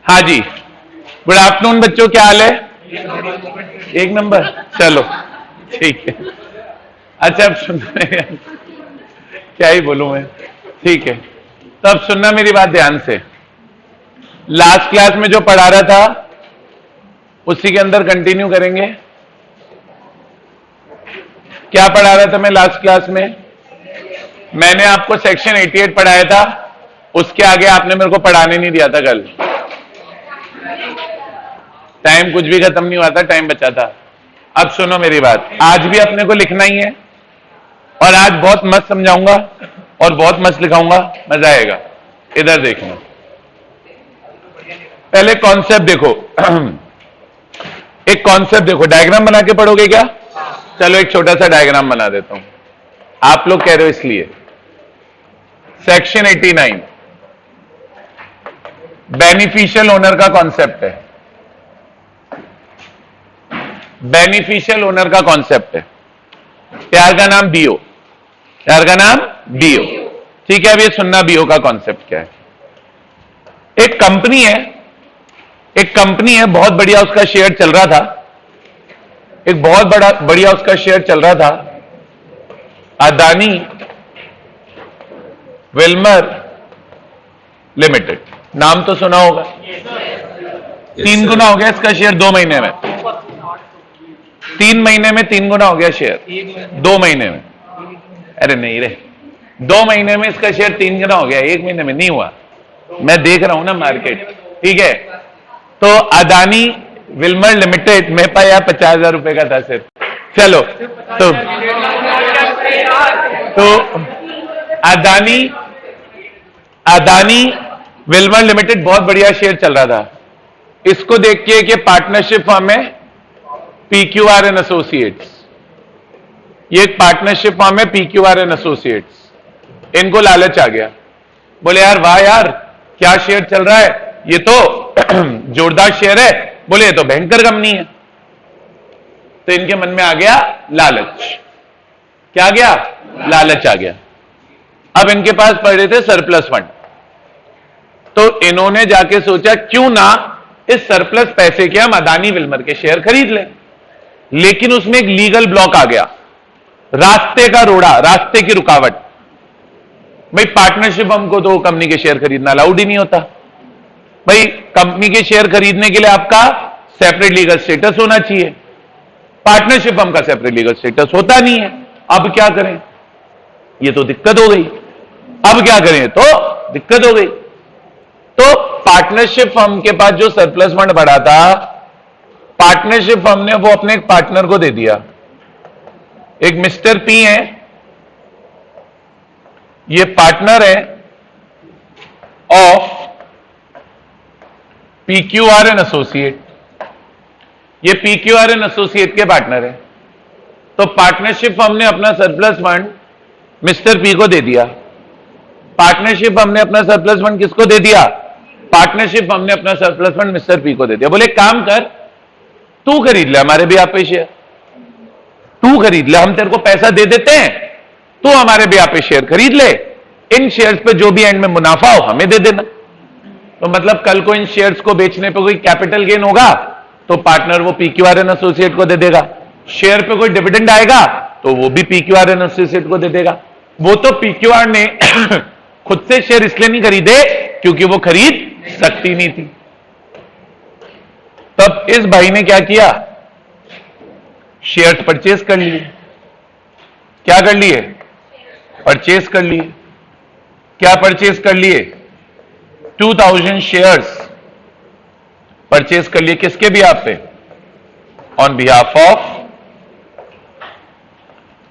हाँ जी, good afternoon बच्चों, क्या हाल है? एक नंबर, चलो ठीक है। अच्छा अब सुनना, क्या ही बोलूं मैं, ठीक है। तो अब सुनना मेरी बात ध्यान से। लास्ट क्लास में जो पढ़ा रहा था उसी के अंदर कंटिन्यू करेंगे। क्या पढ़ा रहा था मैं लास्ट क्लास में? मैंने आपको सेक्शन 88 पढ़ाया था, उसके आगे आपने मेरे को पढ़ाने नहीं दिया था कल। टाइम कुछ भी खत्म नहीं हुआ था, टाइम बचा था। अब सुनो मेरी बात, आज भी अपने को लिखना ही है और आज बहुत मस्त समझाऊंगा और बहुत मस्त लिखाऊंगा, मजा आएगा। इधर देखना, पहले कॉन्सेप्ट देखो। एक कॉन्सेप्ट देखो, डायग्राम बना के पढ़ोगे क्या? चलो एक छोटा सा डायग्राम बना देता हूं, आप लोग कह रहे हो इसलिए। सेक्शन 89 बेनिफिशियल ओनर का कॉन्सेप्ट है। बेनिफिशियल ओनर का कॉन्सेप्ट है। प्यार का नाम बीओ, प्यार का नाम बीओ, ठीक है। अब ये सुनना बीओ का कॉन्सेप्ट क्या है। एक कंपनी है, एक कंपनी है, बहुत बढ़िया उसका शेयर चल रहा था, एक बहुत बड़ा बढ़िया उसका शेयर चल रहा था। अदानी विल्मर लिमिटेड, नाम तो सुना होगा। 3 गुना हो गया इसका शेयर 2 महीने में। 3 महीने में 3 गुना हो गया शेयर 2 महीने में। अरे नहीं रे, 2 महीने में इसका शेयर 3 गुना हो गया, 1 महीने में नहीं हुआ। मैं देख रहा हूं ना मार्केट, ठीक है। तो अदानी विल्मर लिमिटेड में पाया 50,000 रुपए का था सिर्फ। चलो तो अदानी विल्मर लिमिटेड बहुत बढ़िया शेयर चल रहा था। इसको देख के कि पार्टनरशिप फर्म है PQR एंड एसोसिएट्स, ये एक पार्टनरशिप फर्म है PQR एंड एसोसिएट्स। इनको लालच आ गया, बोले यार वाह यार क्या शेयर चल रहा है, ये तो जोरदार शेयर है। बोले ये तो भयंकर कंपनी है। तो इनके मन में आ गया लालच। क्या आ गया? लालच आ गया। अब इनके पास पड़े थे सरप्लस फंड, तो इन्होंने जाके सोचा क्यों ना इस सरप्लस पैसे के हम अदानी विल्मर के शेयर खरीद लें। लेकिन उसमें एक लीगल ब्लॉक आ गया, रास्ते का रोड़ा, रास्ते की रुकावट। भाई पार्टनरशिप हमको तो कंपनी के शेयर खरीदना अलाउड ही नहीं होता। भाई कंपनी के शेयर खरीदने के लिए आपका सेपरेट लीगल स्टेटस होना चाहिए, पार्टनरशिप हम का सेपरेट लीगल स्टेटस होता नहीं है। अब क्या करें, ये तो दिक्कत हो गई। अब क्या करें, तो दिक्कत हो गई। तो पार्टनरशिप फर्म के पास जो सरप्लस फंड पड़ा था, पार्टनरशिप फर्म ने वो अपने एक पार्टनर को दे दिया। एक मिस्टर पी है, ये पार्टनर है ऑफ PQR एंड एसोसिएट। ये PQR एंड एसोसिएट के पार्टनर है। तो पार्टनरशिप फर्म ने अपना सरप्लस फंड मिस्टर पी को दे दिया। पार्टनरशिप फर्म ने अपना सरप्लस फंड किसको दे दिया? पार्टनरशिप फर्म ने अपना सरप्लस फंड मिस्टर पी को दे दिया। बोले काम कर, तू खरीद ले हमारे भी आप पे शेयर, तू खरीद ले, हम तेरे को पैसा दे देते हैं, तू हमारे भी आप पे शेयर खरीद ले, इन शेयर्स पे जो भी एंड में मुनाफा हो हमें दे देना। तो मतलब कल को इन शेयर्स को बेचने पे कोई कैपिटल गेन होगा तो पार्टनर वो PQR एंड एसोसिएट को दे देगा। शेयर पे कोई डिविडेंड आएगा तो वो भी PQR एंड एसोसिएट को दे देगा। वो तो PQR ने खुद से शेयर इसलिए नहीं खरीदे क्योंकि वो खरीद सकती नहीं थी। तब इस भाई ने क्या किया, शेयर्स परचेज कर लिए। क्या कर लिए? परचेज कर लिए। क्या परचेज कर लिए? 2000 शेयर्स परचेज कर लिए। किसके बिहाफ पे? On behalf of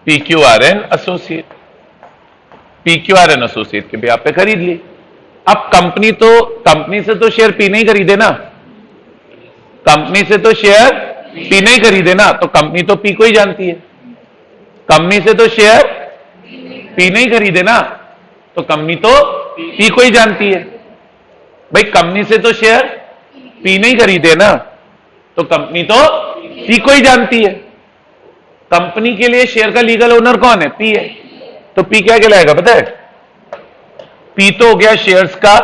PQR and associate. PQR and associate के बिहाफ पे खरीद लिए। अब कंपनी से तो शेयर पी नहीं खरीदे ना, कंपनी से तो शेयर पी नहीं खरीदे ना, तो कंपनी तो पी को ही जानती है। कंपनी से तो शेयर पी नहीं खरीदे ना, तो कंपनी तो पी को ही जानती है। भाई कंपनी से तो शेयर पी नहीं खरीदे ना, तो कंपनी तो पी को ही जानती है। कंपनी के लिए शेयर का लीगल ओनर कौन है? पी है। तो पी क्या कहलाएगा पता है? पी तो हो गया शेयर्स का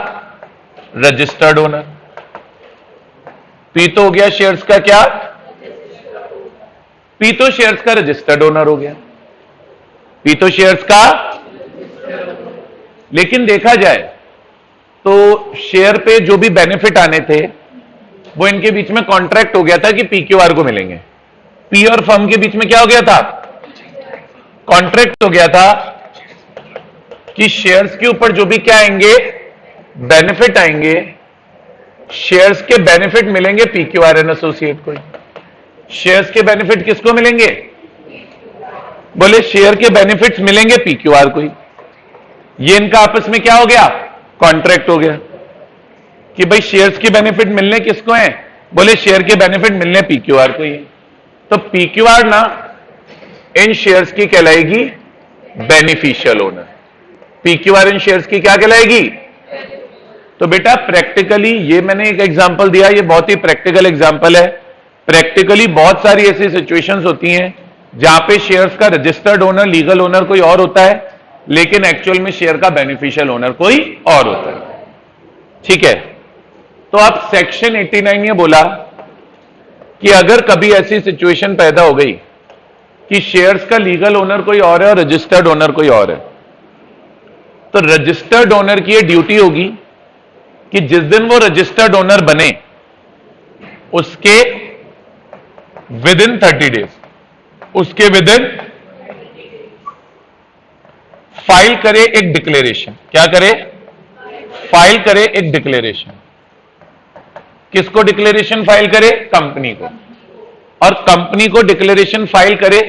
रजिस्टर्ड ओनर। पी तो हो गया शेयर्स का क्या, पी तो शेयर्स का रजिस्टर्ड ओनर हो गया, पी तो शेयर्स का। लेकिन देखा जाए तो शेयर पे जो भी बेनिफिट आने थे वो इनके बीच में कॉन्ट्रैक्ट हो गया था कि पीक्यूआर को मिलेंगे। पी और फर्म के बीच में क्या हो गया था, कॉन्ट्रैक्ट हो गया था कि शेयर्स के ऊपर जो भी क्या आएंगे, बेनिफिट आएंगे, शेयर्स के बेनिफिट मिलेंगे पीक्यूआर एंड एसोसिएट को। शेयर्स के बेनिफिट किसको मिलेंगे, बोले शेयर के बेनिफिट्स मिलेंगे पीक्यूआर को ही। ये इनका आपस में क्या हो गया, कॉन्ट्रैक्ट हो गया कि भाई शेयर्स के बेनिफिट मिलने किसको हैं, बोले शेयर के बेनिफिट मिलने पीक्यूआर को ही। तो पीक्यूआर ना इन शेयर्स की कहलाएगी बेनिफिशियल ओनर, पीक्यूआर इन शेयर्स की क्या कहलाएगी। तो बेटा प्रैक्टिकली ये मैंने एक एग्जांपल दिया, ये बहुत ही प्रैक्टिकल एग्जांपल है। प्रैक्टिकली बहुत सारी ऐसी सिचुएशंस होती हैं जहां पे शेयर्स का रजिस्टर्ड ओनर, लीगल ओनर कोई और होता है, लेकिन एक्चुअल में शेयर का बेनिफिशियल ओनर कोई और होता है। ठीक है, तो आप सेक्शन 89 ये बोला कि अगर कभी ऐसी सिचुएशन पैदा हो गई कि शेयर्स का लीगल ओनर कोई और है और रजिस्टर्ड ओनर कोई और है, तो रजिस्टर्ड ओनर की यह ड्यूटी होगी कि जिस दिन वो रजिस्टर्ड ओनर बने उसके विद इन 30 डेज, उसके विद इन फाइल करे एक डिक्लेरेशन। क्या करे, फाइल करे एक डिक्लेरेशन। किसको डिक्लेरेशन फाइल करे, कंपनी को। और कंपनी को डिक्लेरेशन फाइल करे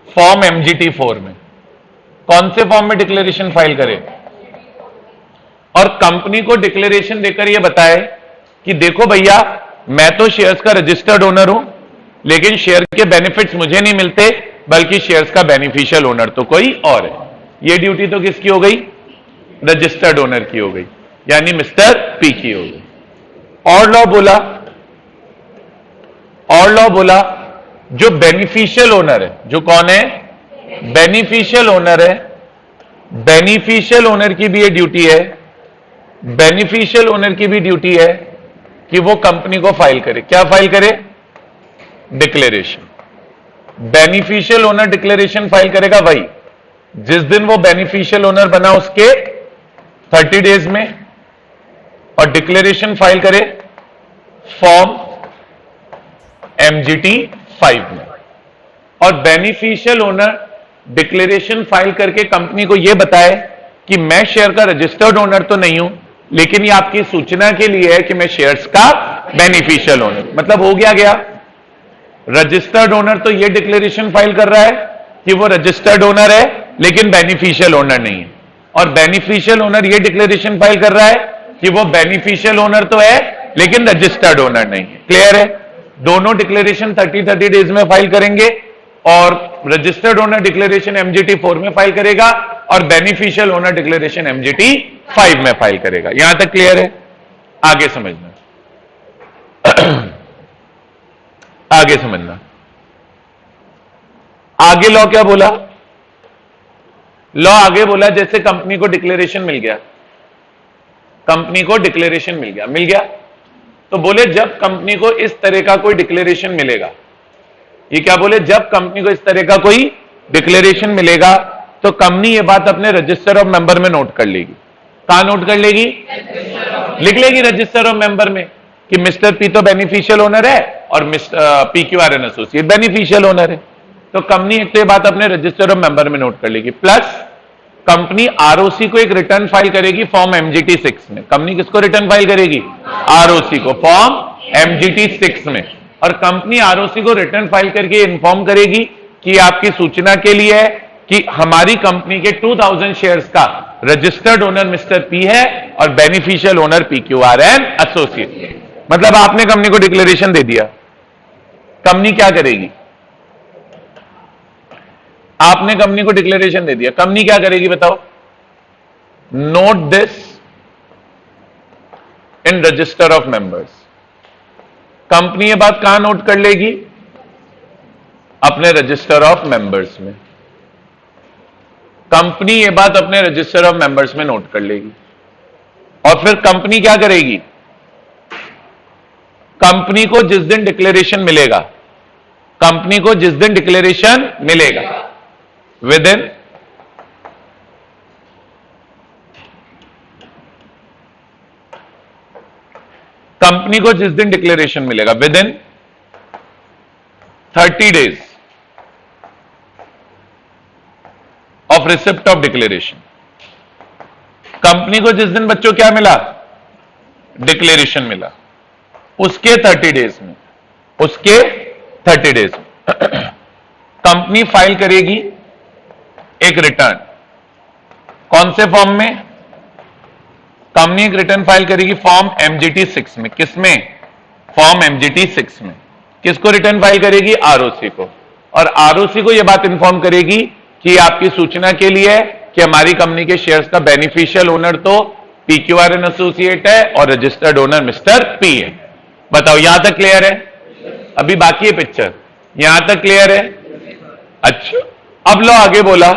फॉर्म MGT 4 में। कौन से फॉर्म में डिक्लेरेशन फाइल करे, और कंपनी को डिक्लेरेशन देकर यह बताए कि देखो भैया मैं तो शेयर्स का रजिस्टर्ड ओनर हूं, लेकिन शेयर के बेनिफिट्स मुझे नहीं मिलते, बल्कि शेयर्स का बेनिफिशियल ओनर तो कोई और है। यह ड्यूटी तो किसकी हो गई, रजिस्टर्ड ओनर की हो गई, यानी मिस्टर पी की हो गई। और लॉ बोला, और लॉ बोला जो बेनिफिशियल ओनर है, जो कौन है, बेनिफिशियल ओनर है, बेनिफिशियल ओनर की भी ये ड्यूटी है, बेनिफिशियल ओनर की भी ड्यूटी है कि वो कंपनी को फाइल करे। क्या फाइल करे, declaration. Beneficial owner declaration file करेगा वही जिस दिन वो बेनिफिशियल ओनर बना उसके 30 डेज में, और डिक्लेरेशन फाइल करे फॉर्म MGT 5 में। और बेनिफिशियल ओनर डिक्लेरेशन फाइल करके कंपनी को यह बताए कि मैं शेयर का रजिस्टर्ड ओनर तो नहीं हूं, लेकिन ये आपकी सूचना के लिए है कि मैं शेयर्स का बेनिफिशियल ओनर। मतलब हो गया रजिस्टर्ड ओनर तो ये डिक्लेरेशन फाइल कर रहा है कि वो रजिस्टर्ड ओनर है लेकिन बेनिफिशियल ओनर नहीं है, और बेनिफिशियल ओनर ये डिक्लेरेशन फाइल कर रहा है कि वो बेनिफिशियल ओनर तो है लेकिन रजिस्टर्ड ओनर नहीं है। क्लियर है, दोनों डिक्लेरेशन 30 डेज में फाइल करेंगे, और रजिस्टर्ड ओनर डिक्लेरेशन MGT 4 में फाइल करेगा और बेनिफिशियल ओनर डिक्लेरेशन MGT 5 में फाइल करेगा। यहां तक क्लियर है, आगे समझना आगे समझना। आगे लॉ क्या बोला, लॉ आगे बोला जैसे कंपनी को डिक्लेरेशन मिल गया, कंपनी को डिक्लेरेशन मिल गया, तो बोले जब कंपनी को इस तरह का कोई डिक्लेरेशन मिलेगा, ये क्या बोले, जब कंपनी को इस तरह का कोई डिक्लेरेशन मिलेगा तो कंपनी ये बात अपने रजिस्टर ऑफ मेंबर में नोट कर लेगी। कहां नोट कर लेगी, लिख लेगी रजिस्टर ऑफ मेंबर में कि मिस्टर पी तो बेनिफिशियल ओनर है और mister PQR and associate beneficial owner है। तो कंपनी एक तो ये बात अपने रजिस्टर ऑफ मेंबर में नोट कर लेगी, प्लस कंपनी ROC को एक रिटर्न फाइल करेगी फॉर्म MGT 6 में। कंपनी किसको रिटर्न फाइल करेगी, ROC को फॉर्म MGT 6 में। और कंपनी ROC को रिटर्न फाइल करके इन्फॉर्म करेगी कि आपकी सूचना के लिए है कि हमारी कंपनी के 2000 शेयर्स का रजिस्टर्ड ओनर मिस्टर पी है और beneficial owner PQR and associate. मतलब आपने कंपनी को डिक्लेरेशन दे दिया, कंपनी क्या करेगी, आपने कंपनी को डिक्लेरेशन दे दिया, कंपनी क्या करेगी बताओ, note this in register of members. Company ये बात कहां नोट कर लेगी, अपने रजिस्टर ऑफ मेंबर्स में। कंपनी ये बात अपने रजिस्टर ऑफ मेंबर्स में नोट कर लेगी। और फिर कंपनी क्या करेगी, कंपनी को जिस दिन डिक्लेरेशन मिलेगा, कंपनी को जिस दिन डिक्लेरेशन मिलेगा विद इन कंपनी को जिस दिन डिक्लेरेशन मिलेगा with in 30 days of receipt of declaration, company को जिस दिन बच्चों क्या मिला, डिक्लेरेशन मिला, उसके 30 डेज में, उसके 30 डेज में कंपनी फाइल करेगी एक रिटर्न। कौन से फॉर्म में, कंपनी एक रिटर्न फाइल करेगी फॉर्म MGT 6 में। किसमें, फॉर्म MGT 6 में। किसको रिटर्न फाइल करेगी, ROC को। और ROC को यह बात इंफॉर्म करेगी कि आपकी सूचना के लिए कि हमारी कंपनी के शेयर्स का बेनिफिशियल ओनर तो PQR एंड एसोसिएट है और रजिस्टर्ड ओनर मिस्टर P है। बताओ यहां तक क्लियर है, अभी बाकी है पिक्चर, यहां तक क्लियर है। अच्छा अब लो आगे बोला,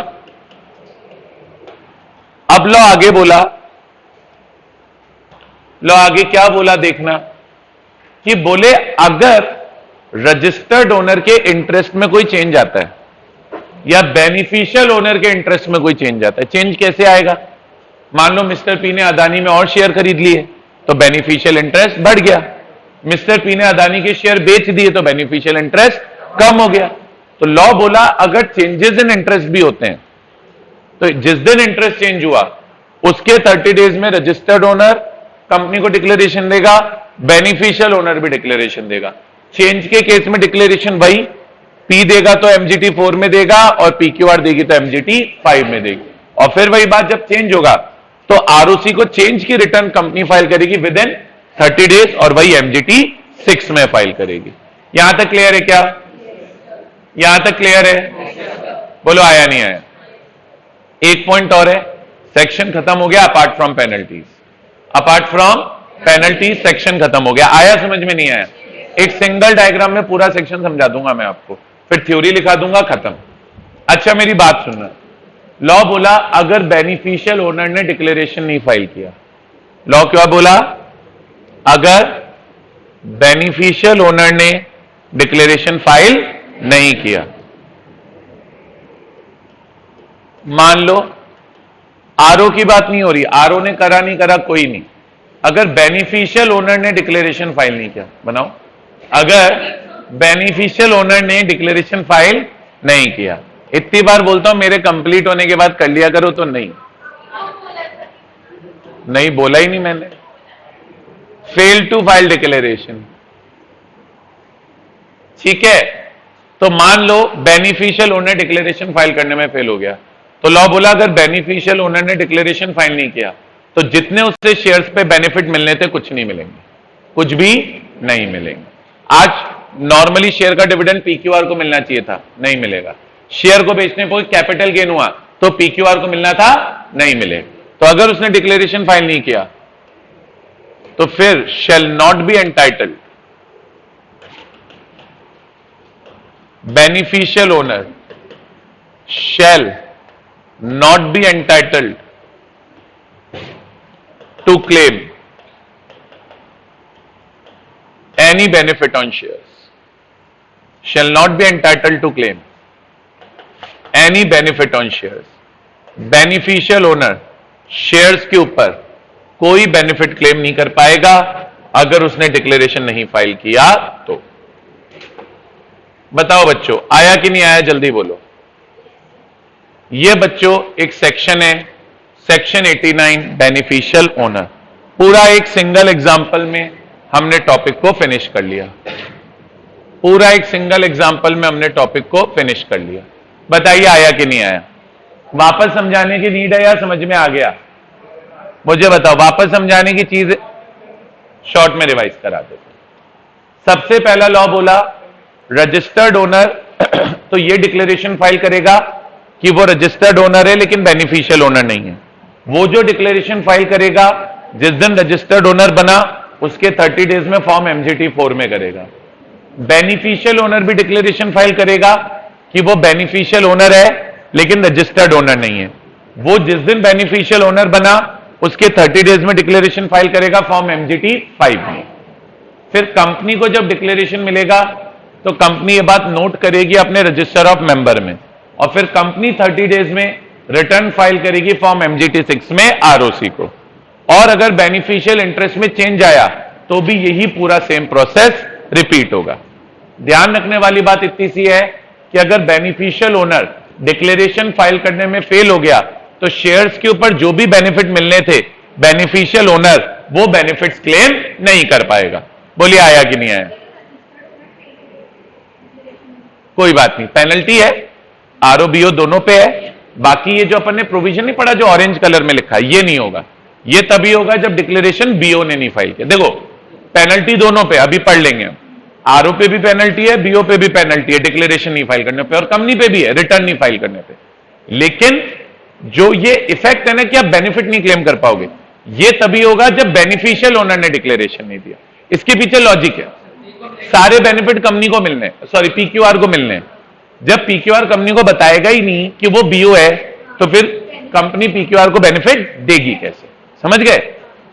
अब लो आगे बोला, लो आगे क्या बोला देखना, कि बोले अगर रजिस्टर्ड ओनर के इंटरेस्ट में कोई चेंज आता है या बेनिफिशियल ओनर के इंटरेस्ट में कोई चेंज आता है, चेंज कैसे आएगा, मान लो मिस्टर पी ने अदानी में और शेयर खरीद लिए तो बेनिफिशियल इंटरेस्ट बढ़ गया, मिस्टर पी ने अदानी के शेयर बेच दिए तो बेनिफिशियल इंटरेस्ट कम हो गया। तो लॉ बोला अगर चेंजेस इन इंटरेस्ट भी होते हैं तो जिस दिन इंटरेस्ट चेंज हुआ उसके 30 डेज में रजिस्टर्ड ओनर कंपनी को डिक्लेरेशन देगा, बेनिफिशियल ओनर भी डिक्लेरेशन देगा। चेंज के केस में डिक्लेरेशन वही, पी देगा तो MGT 4 में देगा और PQR देगी तो MGT 5 में देगी। और फिर वही बात जब चेंज होगा तो ROC को चेंज की रिटर्न कंपनी फाइल करेगी विद इन 30 डेज और वही MGT 6 में फाइल करेगी। यहां तक क्लियर है क्या, यहां तक क्लियर है, बोलो आया नहीं आया। एक पॉइंट और है, सेक्शन खत्म हो गया apart from penalties, apart from penalties section खत्म हो गया। आया समझ में नहीं आया, एक सिंगल डायग्राम में पूरा सेक्शन समझा दूंगा मैं आपको, फिर थ्योरी लिखा दूंगा, खत्म। अच्छा मेरी बात सुनना, लॉ बोला अगर बेनिफिशियल ओनर ने डिक्लेरेशन नहीं फाइल किया, लॉ क्या बोला, अगर बेनिफिशियल ओनर ने डिक्लेरेशन फाइल नहीं किया, मान लो आरओ की बात नहीं हो रही, आरओ ने करा नहीं करा कोई नहीं, अगर बेनिफिशियल ओनर ने डिक्लेरेशन फाइल नहीं किया, बनाओ, अगर बेनिफिशियल ओनर ने डिक्लेरेशन फाइल नहीं किया, इतनी बार बोलता हूं मेरे कंप्लीट होने के बाद कर लिया करो, तो नहीं बोला ही नहीं मैंने, फेल टू फाइल डिक्लेरेशन, ठीक है। तो मान लो बेनिफिशियल ओनर डिक्लेरेशन फाइल करने में फेल हो गया, तो लॉ बोला अगर बेनिफिशियल ओनर ने डिक्लेरेशन फाइल नहीं किया तो जितने उससे शेयर्स पे बेनिफिट मिलने थे कुछ नहीं मिलेंगे, कुछ भी नहीं मिलेंगे। आज नॉर्मली शेयर का डिविडेंड PQR को मिलना चाहिए था, नहीं मिलेगा। शेयर को बेचने पर कैपिटल गेन हुआ तो PQR को मिलना था, नहीं मिलेगा। तो अगर उसने डिक्लेरेशन फाइल नहीं किया तो फिर shall not be entitled, beneficial owner shall not be entitled to claim any benefit on shares, shall not be entitled to claim any benefit on shares। beneficial owner shares के ऊपर कोई benefit claim नहीं कर पाएगा अगर उसने declaration नहीं file किया तो। बताओ बच्चों आया कि नहीं आया, जल्दी बोलो। ये बच्चों एक सेक्शन है, सेक्शन 89 बेनिफिशियल ओनर, पूरा एक सिंगल एग्जाम्पल में हमने टॉपिक को फिनिश कर लिया, पूरा एक सिंगल एग्जाम्पल में हमने टॉपिक को फिनिश कर लिया। बताइए आया कि नहीं आया, वापस समझाने की नीड है या समझ में आ गया, मुझे बताओ। वापस समझाने की चीज शॉर्ट में रिवाइज करा दो। सबसे पहला लॉ बोला रजिस्टर्ड ओनर तो ये डिक्लेरेशन फाइल करेगा कि वो रजिस्टर्ड ओनर है लेकिन बेनिफिशियल ओनर नहीं है। वो जो डिक्लेरेशन फाइल करेगा जिस दिन रजिस्टर्ड ओनर बना उसके 30 डेज में फॉर्म MGT 4 में करेगा। बेनिफिशियल ओनर भी डिक्लेरेशन फाइल करेगा कि वो बेनिफिशियल ओनर है लेकिन रजिस्टर्ड ओनर नहीं है। वो जिस दिन बेनिफिशियल ओनर बना उसके 30 डेज में डिक्लेरेशन फाइल करेगा फॉर्म MGT 5 में। फिर कंपनी को जब डिक्लेरेशन मिलेगा तो कंपनी ये बात नोट करेगी अपने रजिस्टर ऑफ मेंबर में, और फिर कंपनी 30 डेज में रिटर्न फाइल करेगी फॉर्म MGT 6 में ROC को। और अगर बेनिफिशियल इंटरेस्ट में चेंज आया तो भी यही पूरा सेम प्रोसेस रिपीट होगा। ध्यान रखने वाली बात इतनी सी है कि अगर बेनिफिशियल ओनर डिक्लेरेशन फाइल करने में फेल हो गया तो शेयर्स के ऊपर जो भी बेनिफिट मिलने थे बेनिफिशियल ओनर वो बेनिफिट्स क्लेम नहीं कर पाएगा। बोलिए आया कि नहीं आया? कोई बात नहीं, पेनल्टी है, ROBO दोनों पे है। बाकी ये जो अपन ने प्रोविजन नहीं पढ़ा जो ऑरेंज कलर में लिखा है, ये नहीं होगा। ये तभी होगा जब डिक्लेरेशन BO ने नहीं फाइल किया। देखो पेनल्टी दोनों पे, अभी पढ़ लेंगे हम। RO पे भी पेनल्टी है, BO पे भी पेनल्टी है डिक्लेरेशन नहीं फाइल करने पे, और कंपनी पे भी है रिटर्न नहीं फाइल करने पे। लेकिन जो ये इफेक्ट है ना कि आप बेनिफिट नहीं क्लेम कर पाओगे, ये तभी होगा जब बेनिफिशियल ओनर ने डिक्लेरेशन नहीं दिया। इसके पीछे लॉजिक है, सारे बेनिफिट कंपनी को मिलने, सॉरी PQR को मिलने। जब PQR कंपनी को बताएगा ही नहीं कि वो BO है तो फिर कंपनी PQR को बेनिफिट देगी कैसे? समझ गए?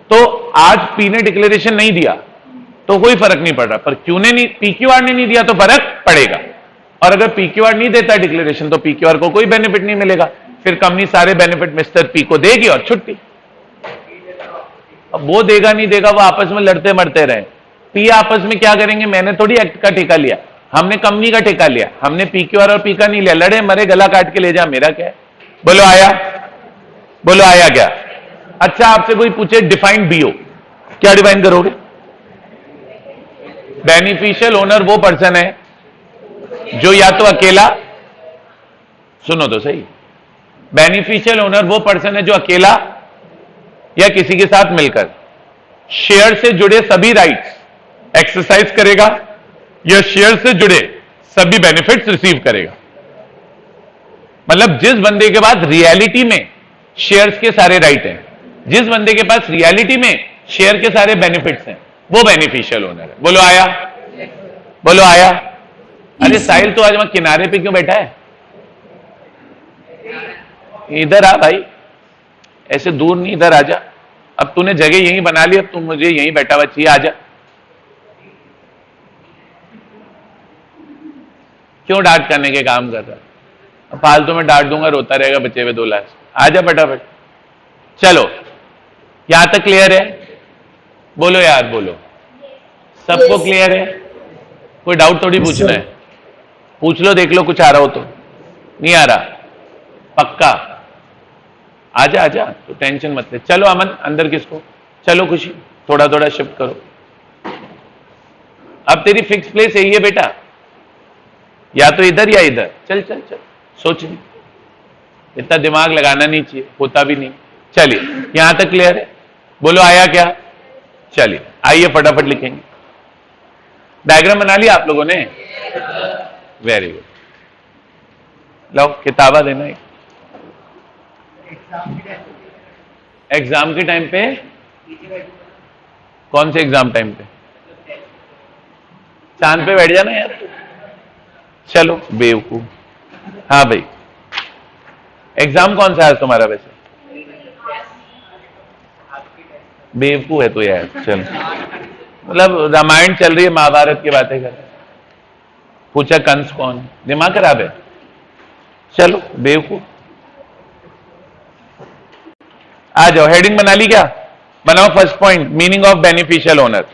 तो आज P ने डिक्लेरेशन नहीं दिया तो कोई फर्क नहीं पड़ रहा, पर क्यों ने नहीं, PQR ने नहीं दिया तो फर्क पड़ेगा। और अगर PQR नहीं देता डिक्लेरेशन तो PQR को कोई बेनिफिट नहीं मिलेगा, फिर कंपनी सारे बेनिफिट मिस्टर P को देगी और छुट्टी। अब वो देगा नहीं देगा, वो आपस में लड़ते मरते रहे। P आपस में क्या करेंगे? मैंने थोड़ी एक्ट का ठेका लिया, हमने कंपनी का ठेका लिया, हमने PQR और P का नहीं लिया। लड़े मरे गला काट के ले जा, मेरा क्या है? बोलो आया? बोलो आया क्या? अच्छा आपसे कोई पूछे डिफाइन BO, क्या डिफाइन करोगे? बेनिफिशियल ओनर वो पर्सन है जो या तो अकेला, सुनो तो सही, बेनिफिशियल ओनर वो पर्सन है जो अकेला या किसी के साथ मिलकर शेयर से जुड़े सभी राइट्स एक्सरसाइज करेगा या शेयर से जुड़े सभी बेनिफिट्स रिसीव करेगा। मतलब जिस बंदे के पास रियलिटी में शेयर्स के सारे राइट हैं, जिस बंदे के पास रियलिटी में शेयर के सारे बेनिफिट्स हैं, वो बेनिफिशियल ओनर है। बोलो आया? बोलो आया? अरे साहिल तो आज वहां किनारे पे क्यों बैठा है? इधर आ भाई, ऐसे दूर नहीं, इधर आजा। अब तूने जगह यहीं बना ली, अब तू मुझे यहीं बैठा हुआ चाहिए, आजा। क्यों डांट करने के काम कर रहा? अब फालतू में डांट दूंगा, रोता रहेगा बचे हुए 2 लाख। आजा फटाफट। चलो यहां तक क्लियर है? बोलो यार, बोलो। सबको क्लियर है? कोई डाउट थोड़ी पूछना है, पूछ लो, देख लो कुछ आ रहा हो तो। नहीं आ रहा? पक्का? आजा आजा, तो टेंशन मत ले। चलो अमन अंदर, किसको? चलो खुशी, थोड़ा थोड़ा शिफ्ट करो। अब तेरी फिक्स प्लेस यही है बेटा, या तो इधर या इधर। चल चल चल, सोच नहीं, इतना दिमाग लगाना नहीं चाहिए, होता भी नहीं। चलिए यहां तक क्लियर है? बोलो आया क्या? चलिए आइए फटाफट लिखेंगे। डायग्राम बना लिया आप लोगों ने? Very good. लो किताबा देना है। एग्जाम के टाइम पे? कौन से एग्जाम टाइम पे? चांद पे बैठ जाना यार। चलो बेवकूफ। हाँ भाई, एग्जाम कौन सा है तुम्हारा वैसे? बेवकूफ है तो यार। चलो, मतलब रामायण चल रही है, महाभारत की बातें कर, पूछा कंस कौन? दिमाग खराब है। चलो बेवकूफ। आ जाओ, हेडिंग बना ली क्या? बनाओ first point, meaning of beneficial owner.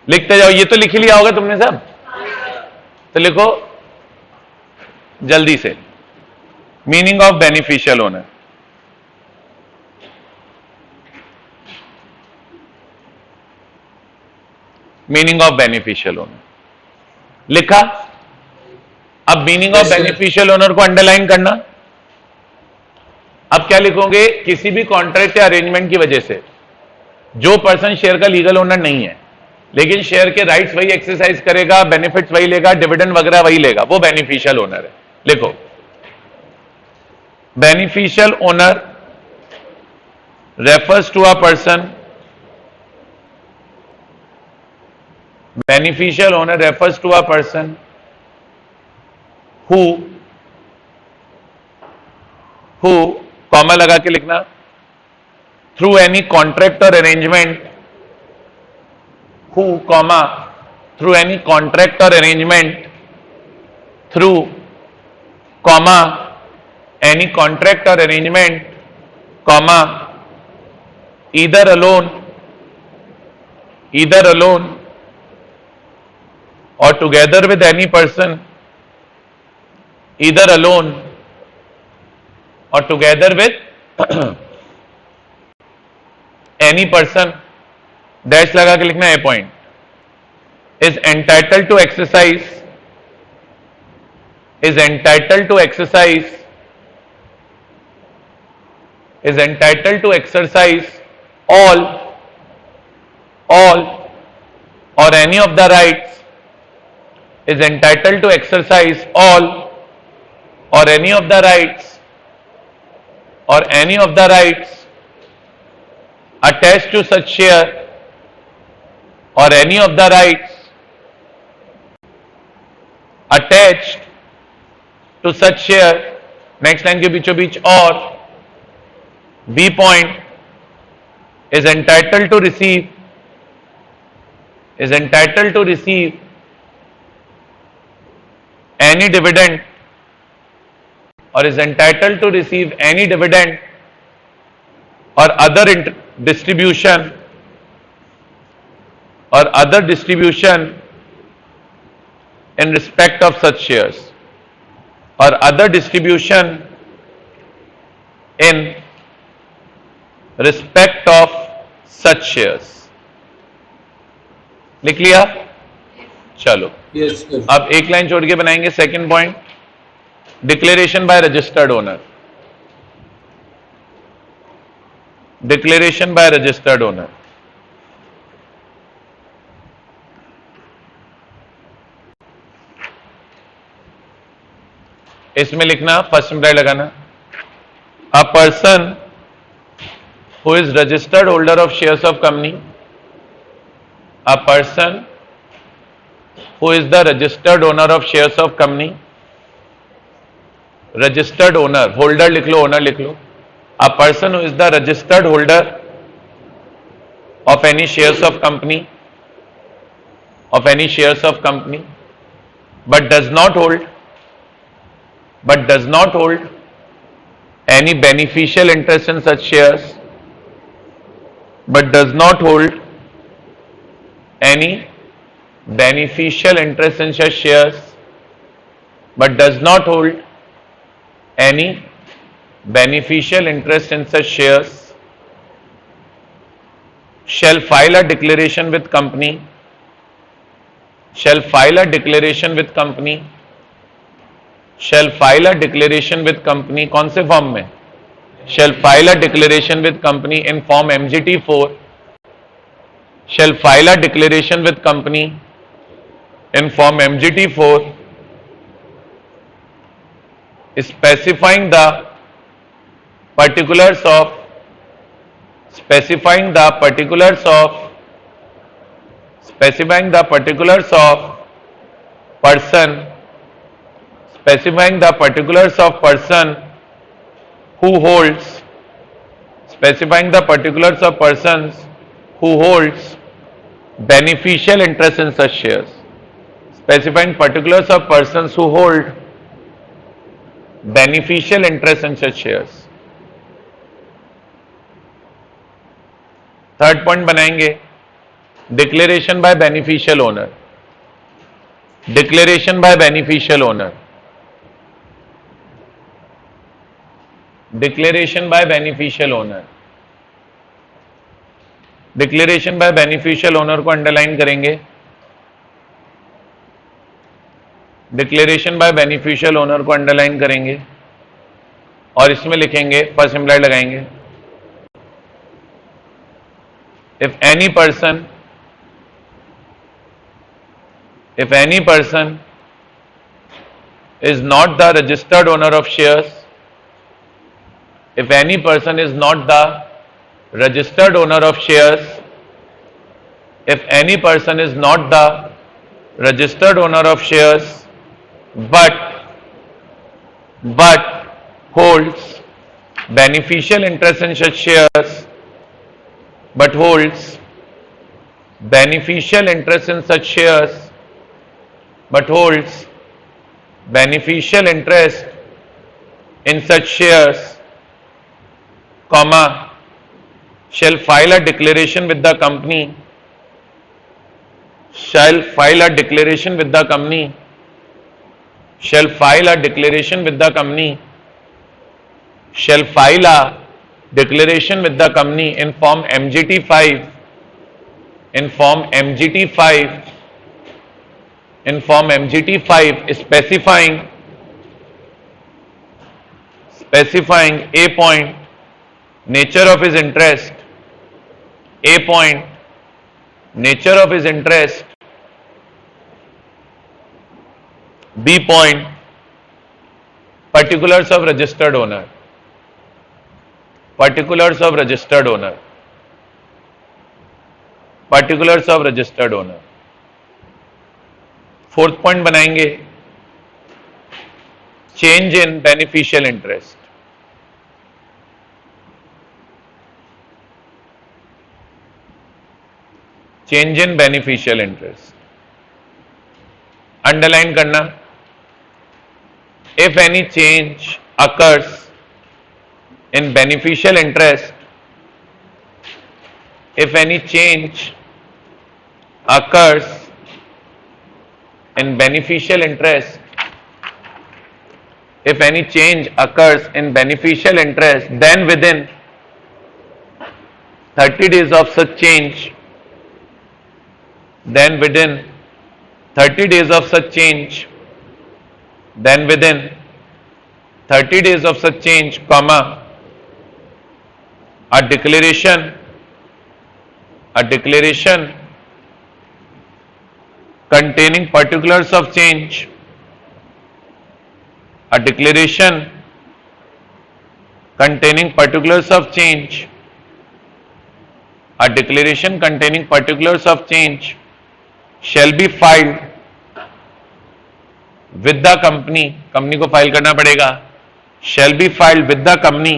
लिखते जाओ, ये तो लिख ही लिया होगा तुमने सब, तो लिखो जल्दी से। Meaning of beneficial owner. Meaning of beneficial owner लिखा। अब मीनिंग ऑफ बेनिफिशियल ओनर को अंडरलाइन करना। अब क्या लिखोगे? किसी भी कॉन्ट्रैक्ट या अरेंजमेंट की वजह से जो पर्सन शेयर का लीगल ओनर नहीं है लेकिन शेयर के राइट्स वही एक्सरसाइज करेगा, बेनिफिट्स वही लेगा, डिविडेंड वगैरह वही लेगा, वो बेनिफिशियल ओनर है। लिखो, beneficial owner refers to a person, beneficial owner refers to a person who comma लगा के लिखना, through any contract or arrangement, who, comma, through any contract or arrangement, through, comma, any contract or arrangement, comma, either alone or together with any person, either alone or together with any person, dash लगा के लिखना है point, is entitled to exercise all or any of the rights, is entitled to exercise all or any of the rights attached to such share or any of the rights attached to such share, next line के बीचों बीच और, B point, is entitled to receive any dividend or is entitled to receive any dividend or other distribution in respect of such shares, or other distribution in respect of such shares. लिख लिया? चलो, Yes, sir. अब एक line छोड़ के बनाएंगे second point, declaration by registered owner. Declaration by registered owner. इसमें लिखना, फर्स्ट एम्प्लॉय लगाना, a person who is registered holder of shares of company, a person who is the registered owner of shares of company, registered owner, holder लिख लो, owner लिख लो, a person who is the registered holder of any shares of company, but does not hold any beneficial interest in such shares, but does not hold any beneficial interest in such shares, but does not hold any beneficial interest in such shares, shall file a declaration with company, shall file a declaration with company, shall file a declaration with company, कौन से form में? shall file a declaration with company in form MGT4, shall file a declaration with company in form MGT4 specifying the particulars of person who holds, specifying the particulars of persons who holds beneficial interest in such shares, specifying particulars of persons who hold beneficial interest in such shares. Third point बनाएंगे, declaration by beneficial owner. Declaration by beneficial owner. Declaration by beneficial owner. Declaration by beneficial owner को underline करेंगे. Declaration by beneficial owner को underline करेंगे और इसमें लिखेंगे, first employ लगाएंगे, if any person is not the registered owner of shares, if any person is not the registered owner of shares, if any person is not the registered owner of shares but holds beneficial interest in such shares, but holds beneficial interest in such shares, but holds beneficial interest in such shares, comma, shall file a declaration with the company, shall file a declaration with the company, shall file a declaration with the company, shall file a declaration with the company in form MGT5, in form MGT5, in form MGT5 specifying A point, nature of his interest, A point, nature of his interest, B point, particulars of registered owner, particulars of registered owner, particulars of registered owner. Fourth point बनाएंगे change in beneficial interest. Change in beneficial interest underline करना. If any change occurs in beneficial interest, if any change occurs in beneficial interest, if any change occurs in beneficial interest, then within 30 days of such change, then within 30 days of such change, then within 30 days of such change, comma, a declaration containing particulars of change, a declaration containing particulars of change, a declaration containing particulars of change shall be filed with the company, company को file करना पड़ेगा, shall be filed with the company,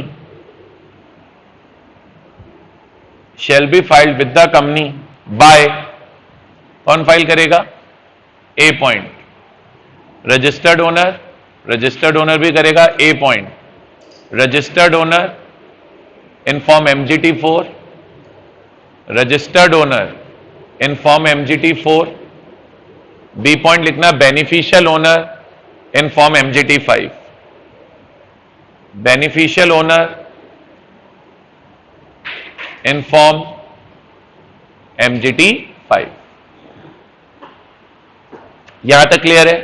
shall be filed with the company by, कौन file करेगा? A point, registered owner भी करेगा. A point, registered owner in form MGT4, registered owner in form MGT4. B point लिखना beneficial owner in form MGT5, beneficial owner in form MGT5. यहां तक clear है?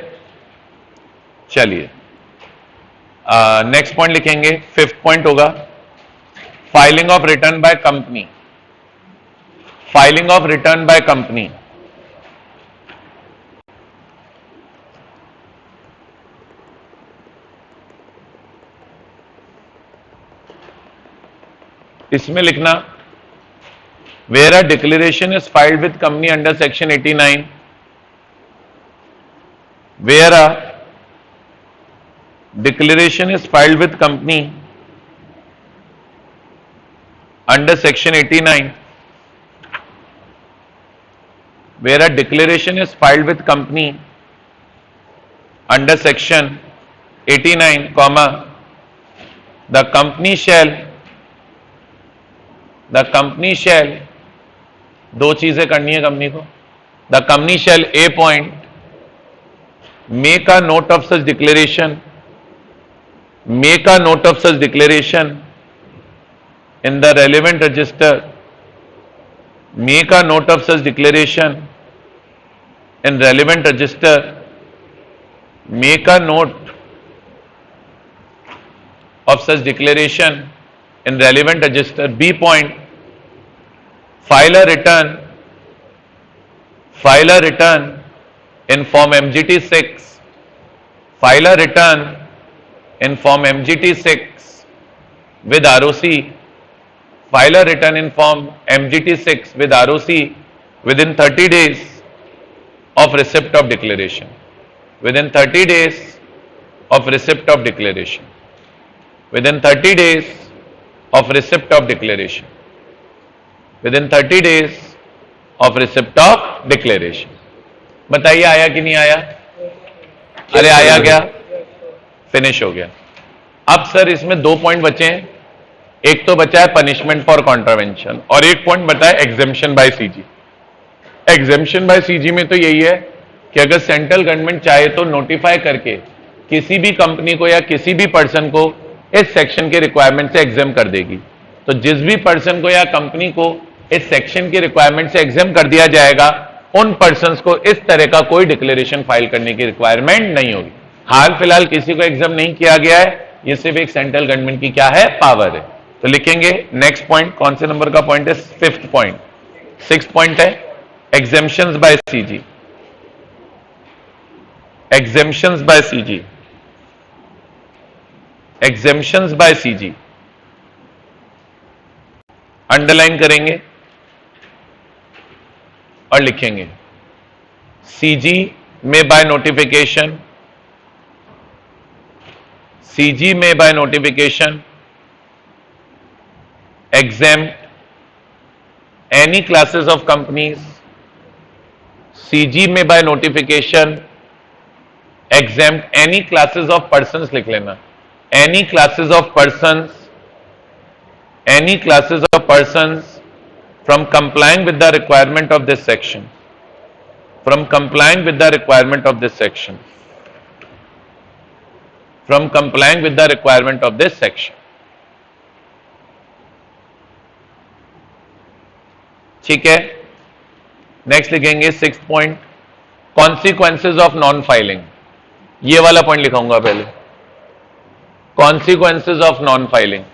चलिए next point लिखेंगे. Fifth point होगा filing of return by company. Filing of return by company. इसमें लिखना where a declaration is filed with company under section 89, where a declaration is filed with company under section 89, where a declaration is filed with company under section 89, comma, the company shall, दो चीजें करनी है company को. The company shall A point make a note of such declaration, make a note of such declaration in the relevant register, make a note of such declaration in relevant register, make a note of such declaration in relevant register. B point, file a return in form MGT6, file a return in form MGT6 with ROC, file a return in form MGT6 with ROC within 30 days of receipt of declaration, within 30 days of receipt of declaration, within 30 days of receipt of declaration, within 30 days of receipt of declaration. बताइए आया कि नहीं आया? अरे आया क्या? Finish हो गया. अब सर इसमें 2 पॉइंट बचे हैं. एक तो बचा है पनिशमेंट फॉर कॉन्ट्रावेंशन और एक पॉइंट बता है exemption bye CG. Exemption bye CG में तो यही है कि अगर सेंट्रल गवर्नमेंट चाहे तो नोटिफाई करके किसी भी कंपनी को या किसी भी पर्सन को इस सेक्शन के रिक्वायरमेंट से एग्जाम कर देगी. तो जिस भी पर्सन को या कंपनी को इस सेक्शन के रिक्वायरमेंट से एग्जाम कर दिया जाएगा, उन पर्संस को इस तरह का कोई डिक्लेरेशन फाइल करने की रिक्वायरमेंट नहीं होगी. हाल फिलहाल किसी को एग्जाम नहीं किया गया है, ये सिर्फ एक सेंट्रल गवर्नमेंट की क्या है, पावर है. तो लिखेंगे नेक्स्ट पॉइंट. कौन से नंबर का पॉइंट है? 5th point. 6th पॉइंट है exemptions bye CG. Exemptions bye CG. Exemptions bye CG underline करेंगे और लिखेंगे सीजी में बाय नोटिफिकेशन. सीजी में by notification exempt any classes of companies. CG में by notification exempt any classes of persons. लिख लेना any classes of persons, any classes of persons from complying with the requirement of this section, from complying with the requirement of this section, from complying with the requirement of this section. ठीक है. Next लिखेंगे 6th point consequences of non filing. ये वाला point लिखाऊंगा पहले. Consequences of non filing.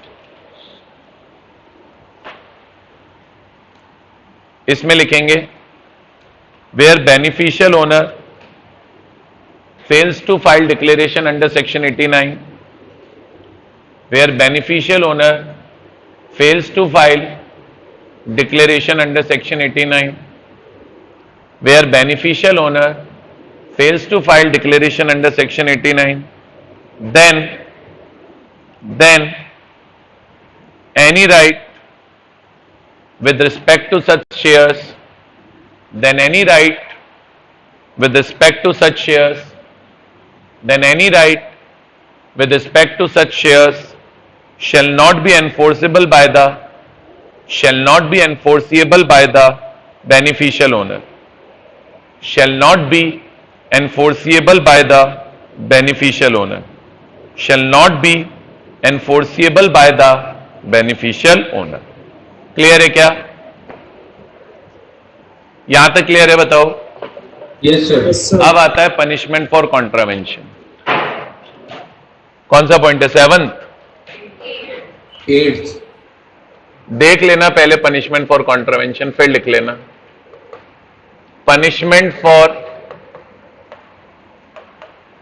इसमें लिखेंगे where beneficial owner fails to file declaration under section 89, where beneficial owner fails to file declaration under section 89, where beneficial owner fails to file declaration under section 89, then any right with respect to such shares, then any right with respect to such shares, then any right with respect to such shares shall not be enforceable by the beneficial owner. Shall not be enforceable by the beneficial owner. Shall not be enforceable by the beneficial owner. Clear है क्या? यहां तक clear है? बताओ. Yes sir. अब आता है punishment for contravention. कौन सा पॉइंट है? 7th. 8th. देख लेना पहले पनिशमेंट फॉर कॉन्ट्रावेंशन, फिर लिख लेना पनिशमेंट फॉर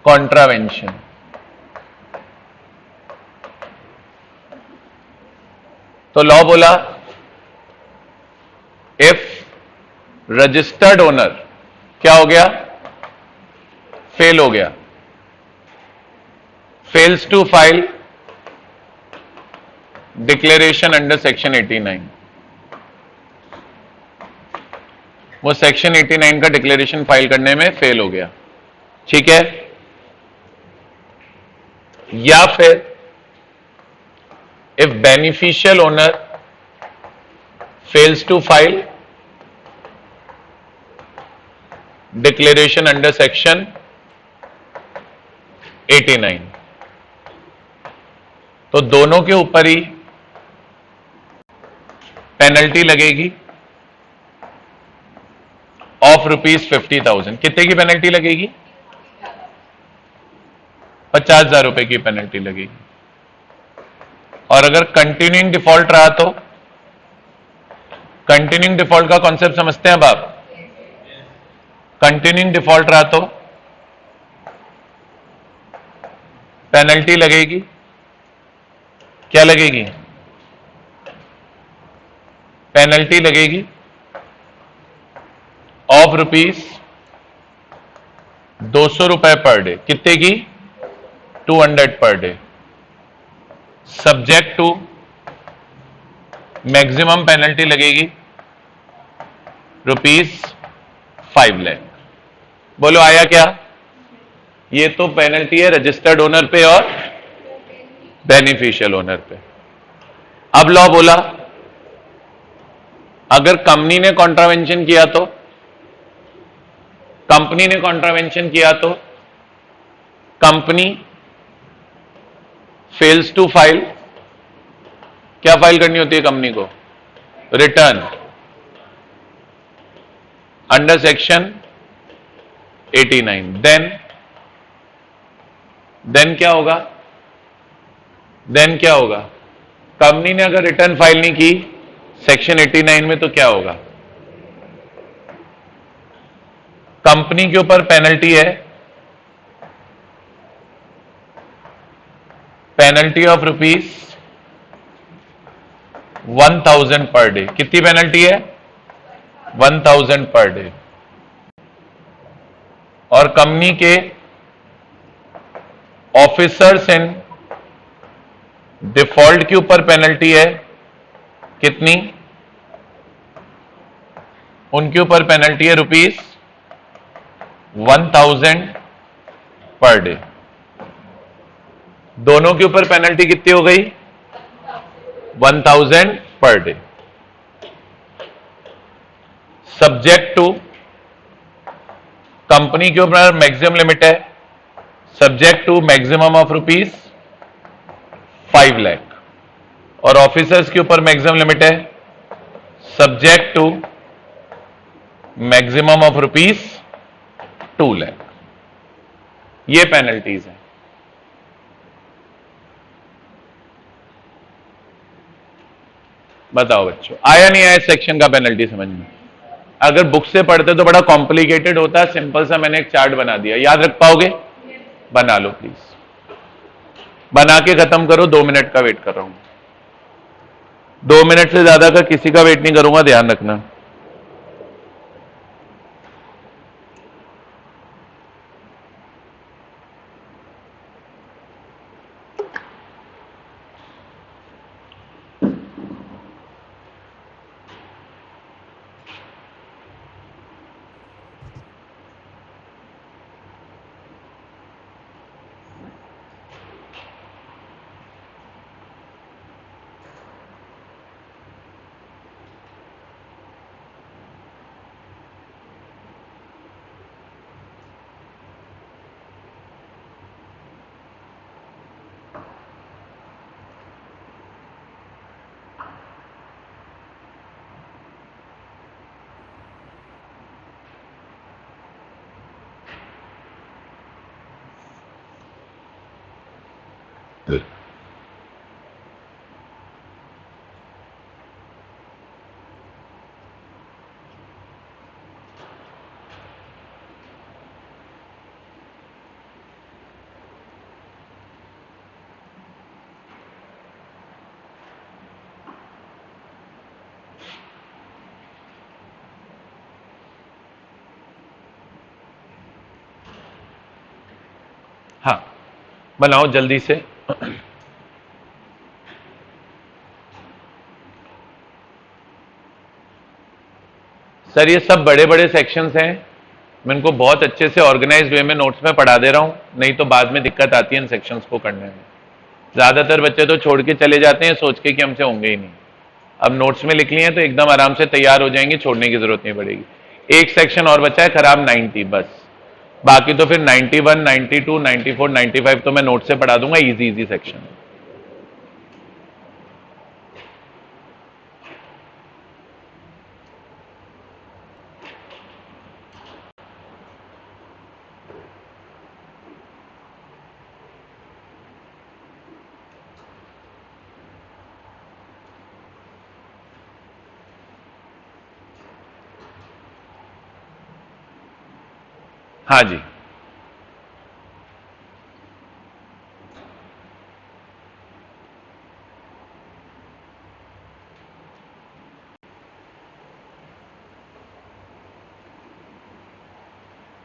कॉन्ट्रावेंशन. तो लॉ बोला इफ रजिस्टर्ड ओनर क्या हो गया? फेल हो गया. Fails to file declaration under section 89. वो सेक्शन 89 का डिक्लेरेशन फाइल करने में फेल हो गया. ठीक है. या फिर if beneficial owner fails to file declaration under section 89, तो दोनों के ऊपर ही पेनल्टी लगेगी ऑफ ₹50,000. कितने की पेनल्टी लगेगी? 50,000 रुपए की पेनल्टी लगेगी. और अगर कंटिन्यूइंग डिफॉल्ट रहा तो? कंटिन्यूइंग डिफॉल्ट का कॉन्सेप्ट समझते हैं अब आप? कंटिन्यूइंग डिफॉल्ट रहा तो पेनल्टी लगेगी. क्या लगेगी? पेनल्टी लगेगी ऑफ ₹200 पर डे. कितने की? 200 per day. Subject to maximum penalty लगेगी ₹5 लाख। बोलो आया क्या? ये तो पेनल्टी है रजिस्टर्ड ओनर पे और बेनिफिशियल ओनर पे। अब लॉ बोला अगर कंपनी ने कॉन्ट्रावेंशन किया तो, कंपनी ने कॉन्ट्रावेंशन किया तो कंपनी फेल्स टू फाइल, क्या फाइल करनी होती है कंपनी को? Return under section 89। देन क्या होगा? देन क्या होगा? कंपनी ने अगर रिटर्न फाइल नहीं की सेक्शन 89 में तो क्या होगा? कंपनी के ऊपर पेनल्टी है, पेनल्टी ऑफ ₹1000 पर डे। कितनी पेनल्टी है? 1000 पर डे। और कंपनी के ऑफिसर्स इन डिफॉल्ट के ऊपर पेनल्टी है कितनी? उनके ऊपर पेनल्टी है ₹1000 पर डे। दोनों के ऊपर पेनल्टी कितनी हो गई? 1000 पर डे। सब्जेक्ट टू, कंपनी के ऊपर मैक्सिमम लिमिट है subject to maximum of ₹5 lakh, और ऑफिसर्स के ऊपर मैक्सिमम लिमिट है subject to maximum of ₹2 lakh. ये पेनल्टीज हैं। बताओ बच्चों, आया नहीं आया सेक्शन का पेनल्टी समझ में? अगर बुक से पढ़ते तो बड़ा कॉम्प्लिकेटेड होता है, सिंपल सा मैंने एक चार्ट बना दिया, याद रख पाओगे? बना लो प्लीज, बना के खत्म करो। 2 मिनट का वेट कर रहा हूं, 2 मिनट से ज्यादा का किसी का वेट नहीं करूंगा, ध्यान रखना। हाँ बनाओ जल्दी से। सर ये सब बड़े बड़े सेक्शंस हैं, मैं इनको बहुत अच्छे से ऑर्गेनाइज्ड वे में नोट्स में पढ़ा दे रहा हूं, नहीं तो बाद में दिक्कत आती है इन सेक्शंस को करने में। ज्यादातर बच्चे तो छोड़ के चले जाते हैं सोच के कि हमसे होंगे ही नहीं। अब नोट्स में लिख लिए हैं तो एकदम आराम से तैयार हो जाएंगे, छोड़ने की जरूरत नहीं पड़ेगी। एक सेक्शन और बचा है खराब, 90, बस। बाकी तो फिर 91, 92, 94, 95 तो मैं नोट से पढ़ा दूंगा, इजी इजी सेक्शन। हाँ जी,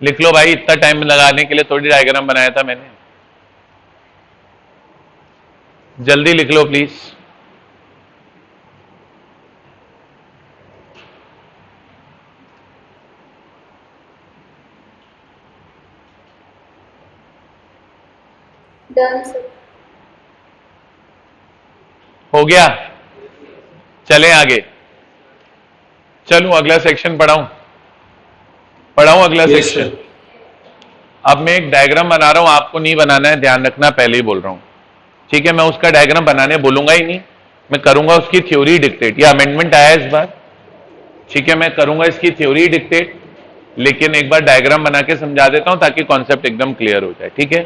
लिख लो भाई, इतना टाइम लगाने के लिए थोड़ी डायग्राम बनाया था मैंने, जल्दी लिख लो प्लीज। Done, sir. हो गया? चलें आगे। चलूं अगला सेक्शन पढ़ाऊं अगला Yes, सेक्शन। sir. अब मैं एक डायग्राम बना रहा हूं, आपको नहीं बनाना है, ध्यान रखना, पहले ही बोल रहा हूं, ठीक है? मैं उसका डायग्राम बनाने बोलूंगा ही नहीं, मैं करूंगा उसकी थ्योरी डिक्टेट। या अमेंडमेंट आया इस बार, ठीक है? मैं करूंगा इसकी थ्योरी डिक्टेट, लेकिन एक बार डायग्राम बना के समझा देता हूं ताकि कॉन्सेप्ट एकदम क्लियर हो जाए, ठीक है?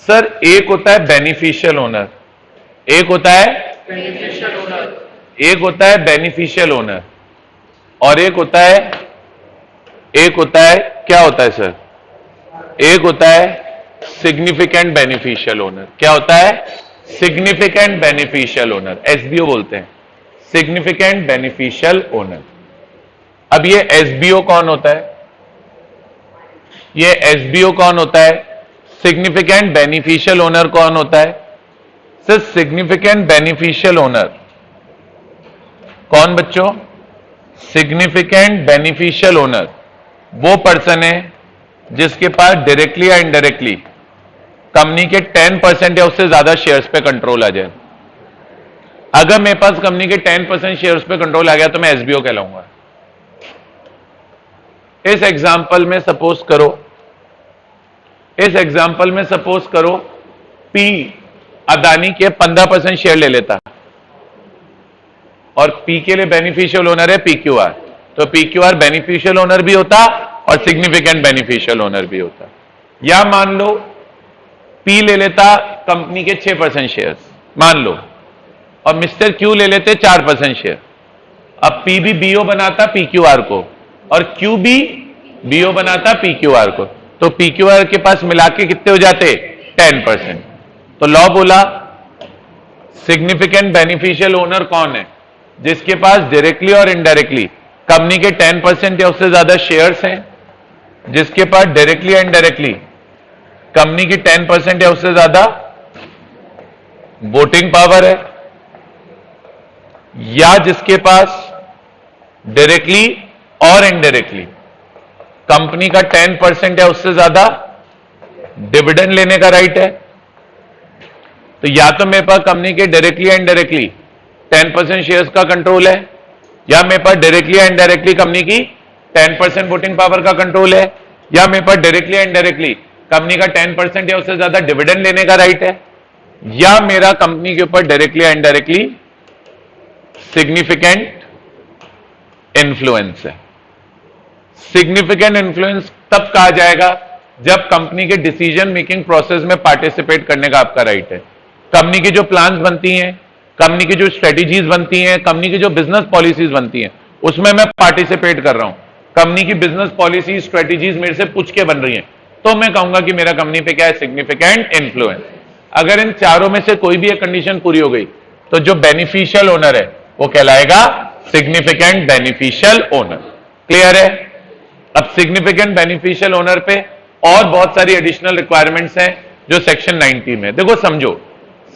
सर, एक होता है बेनिफिशियल ओनर, एक होता है बेनिफिशियल ओनर, एक होता है बेनिफिशियल ओनर, और एक होता है क्या होता है सर? एक होता है सिग्निफिकेंट बेनिफिशियल ओनर। क्या होता है? सिग्निफिकेंट बेनिफिशियल ओनर, एसबीओ बोलते हैं, सिग्निफिकेंट बेनिफिशियल ओनर। अब ये एसबीओ कौन होता है? ये एसबीओ कौन होता है? सिग्निफिकेंट बेनिफिशियल ओनर कौन होता है? सर, सिग्निफिकेंट बेनिफिशियल ओनर कौन बच्चों? सिग्निफिकेंट बेनिफिशियल ओनर वो पर्सन है जिसके पास डायरेक्टली या इनडायरेक्टली कंपनी के 10% या उससे ज्यादा शेयर्स पे कंट्रोल आ जाए। अगर मेरे पास कंपनी के 10% शेयर्स पे कंट्रोल आ गया तो मैं एसबीओ कहलाऊंगा। इस एग्जांपल में सपोज करो पी अदानी के 15% शेयर ले लेता, और पी के लिए बेनिफिशियल ओनर है पीक्यूआर, तो पीक्यूआर बेनिफिशियल ओनर भी होता और सिग्निफिकेंट बेनिफिशियल ओनर भी होता। या मान लो पी ले लेता कंपनी के 6% शेयर्स, मान लो, और मिस्टर क्यू ले लेते 4% शेयर। अब पी भी बीओ बनाता पीक्यूआर को, और क्यू भी बीओ बनाता पीक्यूआर को, तो पीक्यूआर के पास मिला के कितने हो जाते? 10%। तो लॉ बोला सिग्निफिकेंट बेनिफिशियल ओनर कौन है? जिसके पास डायरेक्टली और इनडायरेक्टली कंपनी के 10% या उससे ज्यादा शेयर्स हैं, जिसके पास डायरेक्टली या इनडायरेक्टली कंपनी की 10% या उससे ज्यादा वोटिंग पावर है, या जिसके पास डायरेक्टली और इनडायरेक्टली कंपनी का 10% या उससे ज्यादा डिविडेंड लेने का राइट है। तो या तो मेरे पास कंपनी के डायरेक्टली या इनडायरेक्टली 10% शेयर्स का कंट्रोल है, या मेरे पास डायरेक्टली या इनडायरेक्टली कंपनी की 10% वोटिंग पावर का कंट्रोल है, या मेरे पास डायरेक्टली या इनडायरेक्टली कंपनी का 10% या उससे ज्यादा डिविडेंड लेने का राइट है, या मेरा कंपनी के ऊपर डायरेक्टली या इनडायरेक्टली सिग्निफिकेंट इन्फ्लुएंस है। सिग्निफिकेंट इन्फ्लुएंस तब कहा जाएगा जब कंपनी के डिसीजन मेकिंग प्रोसेस में पार्टिसिपेट करने का आपका राइट है। कंपनी की जो प्लान्स बनती हैं, कंपनी की जो स्ट्रेटेजीज बनती हैं, कंपनी की जो बिजनेस पॉलिसीज बनती हैं, उसमें मैं पार्टिसिपेट कर रहा हूं। कंपनी की बिजनेस पॉलिसी स्ट्रेटेजीज मेरे से पूछ के बन रही हैं, तो मैं कहूंगा कि मेरा कंपनी पे क्या है? Significant influence. अगर इन चारों में से कोई भी एक कंडीशन पूरी हो गई तो जो बेनिफिशियल ओनर है वो कहलाएगा सिग्निफिकेंट बेनिफिशियल ओनर। क्लियर है? अब सिग्निफिकेंट बेनिफिशियल ओनर पे और बहुत सारी एडिशनल रिक्वायरमेंट्स हैं जो सेक्शन 90 में। देखो समझो,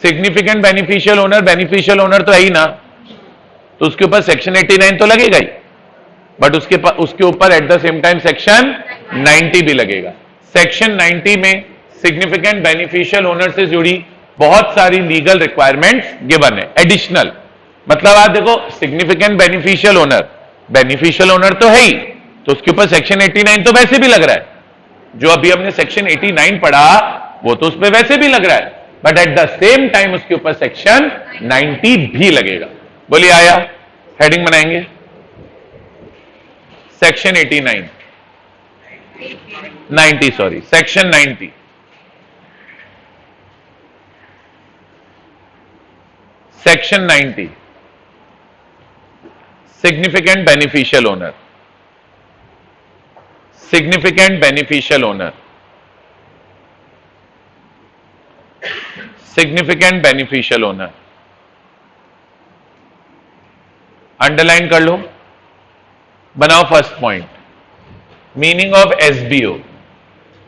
सिग्निफिकेंट बेनिफिशियल ओनर तो है ही ना, तो उसके ऊपर सेक्शन 89 तो लगेगा ही, बट उसके ऊपर at the same time section 90 भी लगेगा। सेक्शन 90 में सिग्निफिकेंट बेनिफिशियल ओनर से जुड़ी बहुत सारी लीगल रिक्वायरमेंट्स गिवन है एडिशनल। मतलब आप देखो, सिग्निफिकेंट बेनिफिशियल ओनर तो है ही, तो उसके ऊपर सेक्शन 89 तो वैसे भी लग रहा है। जो अभी हमने सेक्शन 89 पढ़ा वो तो उस पर वैसे भी लग रहा है, but at the same time उसके ऊपर सेक्शन 90 भी लगेगा। बोलिए आया? हेडिंग बनाएंगे section 90 sorry, section 90। Section 90 significant beneficial owner. Significant beneficial owner, significant beneficial owner underline कर लो, बनाओ first point. Meaning of SBO,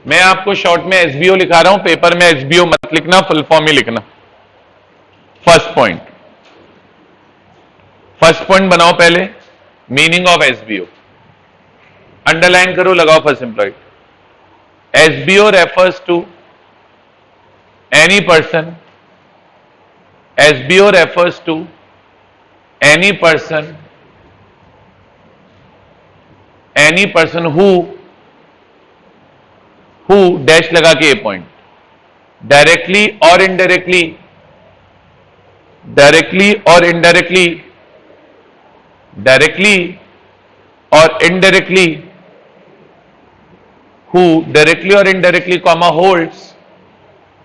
मैं आपको शॉर्ट में एसबीओ लिखा रहा हूं, पेपर में एसबीओ मत लिखना, फुल फॉर्म ही लिखना। फर्स्ट पॉइंट बनाओ पहले, मीनिंग ऑफ एसबीओ अंडरलाइन करो, लगाओ first employed. SBO refers to any person, SBO refers to any person who dash लगा के ये point, directly or indirectly, directly or indirectly, directly or indirectly, who directly or indirectly, comma,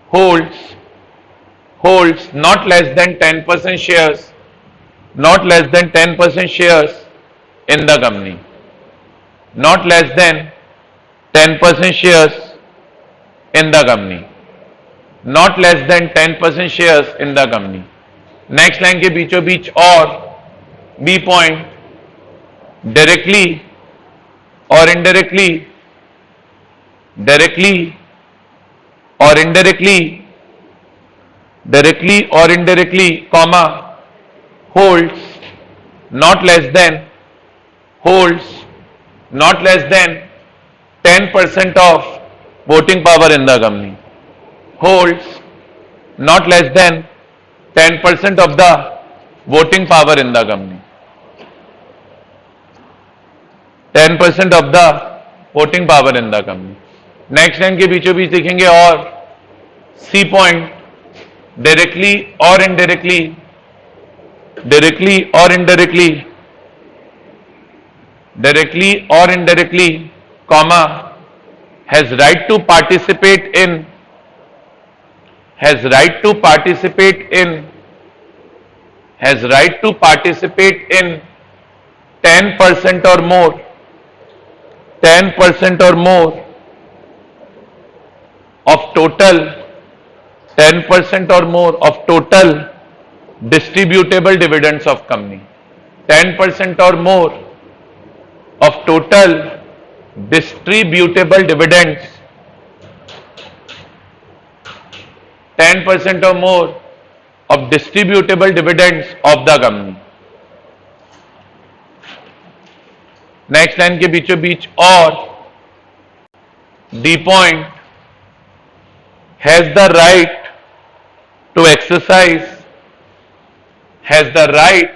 holds not less than 10% shares, not less than 10% shares in the company, not less than 10% shares in the company, not less than 10% shares in the company. Next line के बीचों बीच और B point, directly और indirectly, directly और indirectly, directly और indirectly, comma, holds not less than 10% of voting power in the company, holds not less than 10% of the voting power in the company, 10% of the voting power in the company. Next line के बीचों बीच देखेंगे और C point, directly और indirectly, directly और indirectly, directly और indirectly, comma, has right to participate in, has right to participate in 10% or more, 10% or more of total, 10% or more of total distributable dividends of company, 10% or more of total distributable dividends, 10% or more of distributable dividends of the company. Next line के बीचों बीच और D point, has the right to exercise, has the right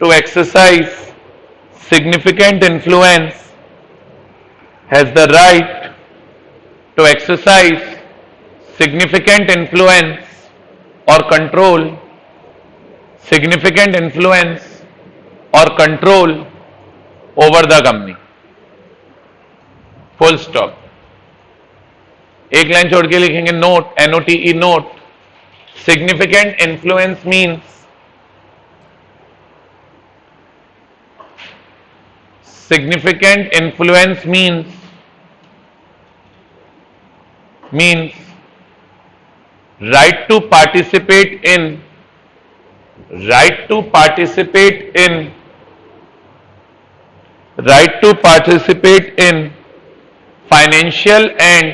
to exercise significant influence, has the right to exercise significant influence or control, significant influence or control over the company. Full stop. एक line छोड़ के लिखेंगे note, NOTE, note. Significant influence means, significant influence means right to participate in, right to participate in, right to participate in financial and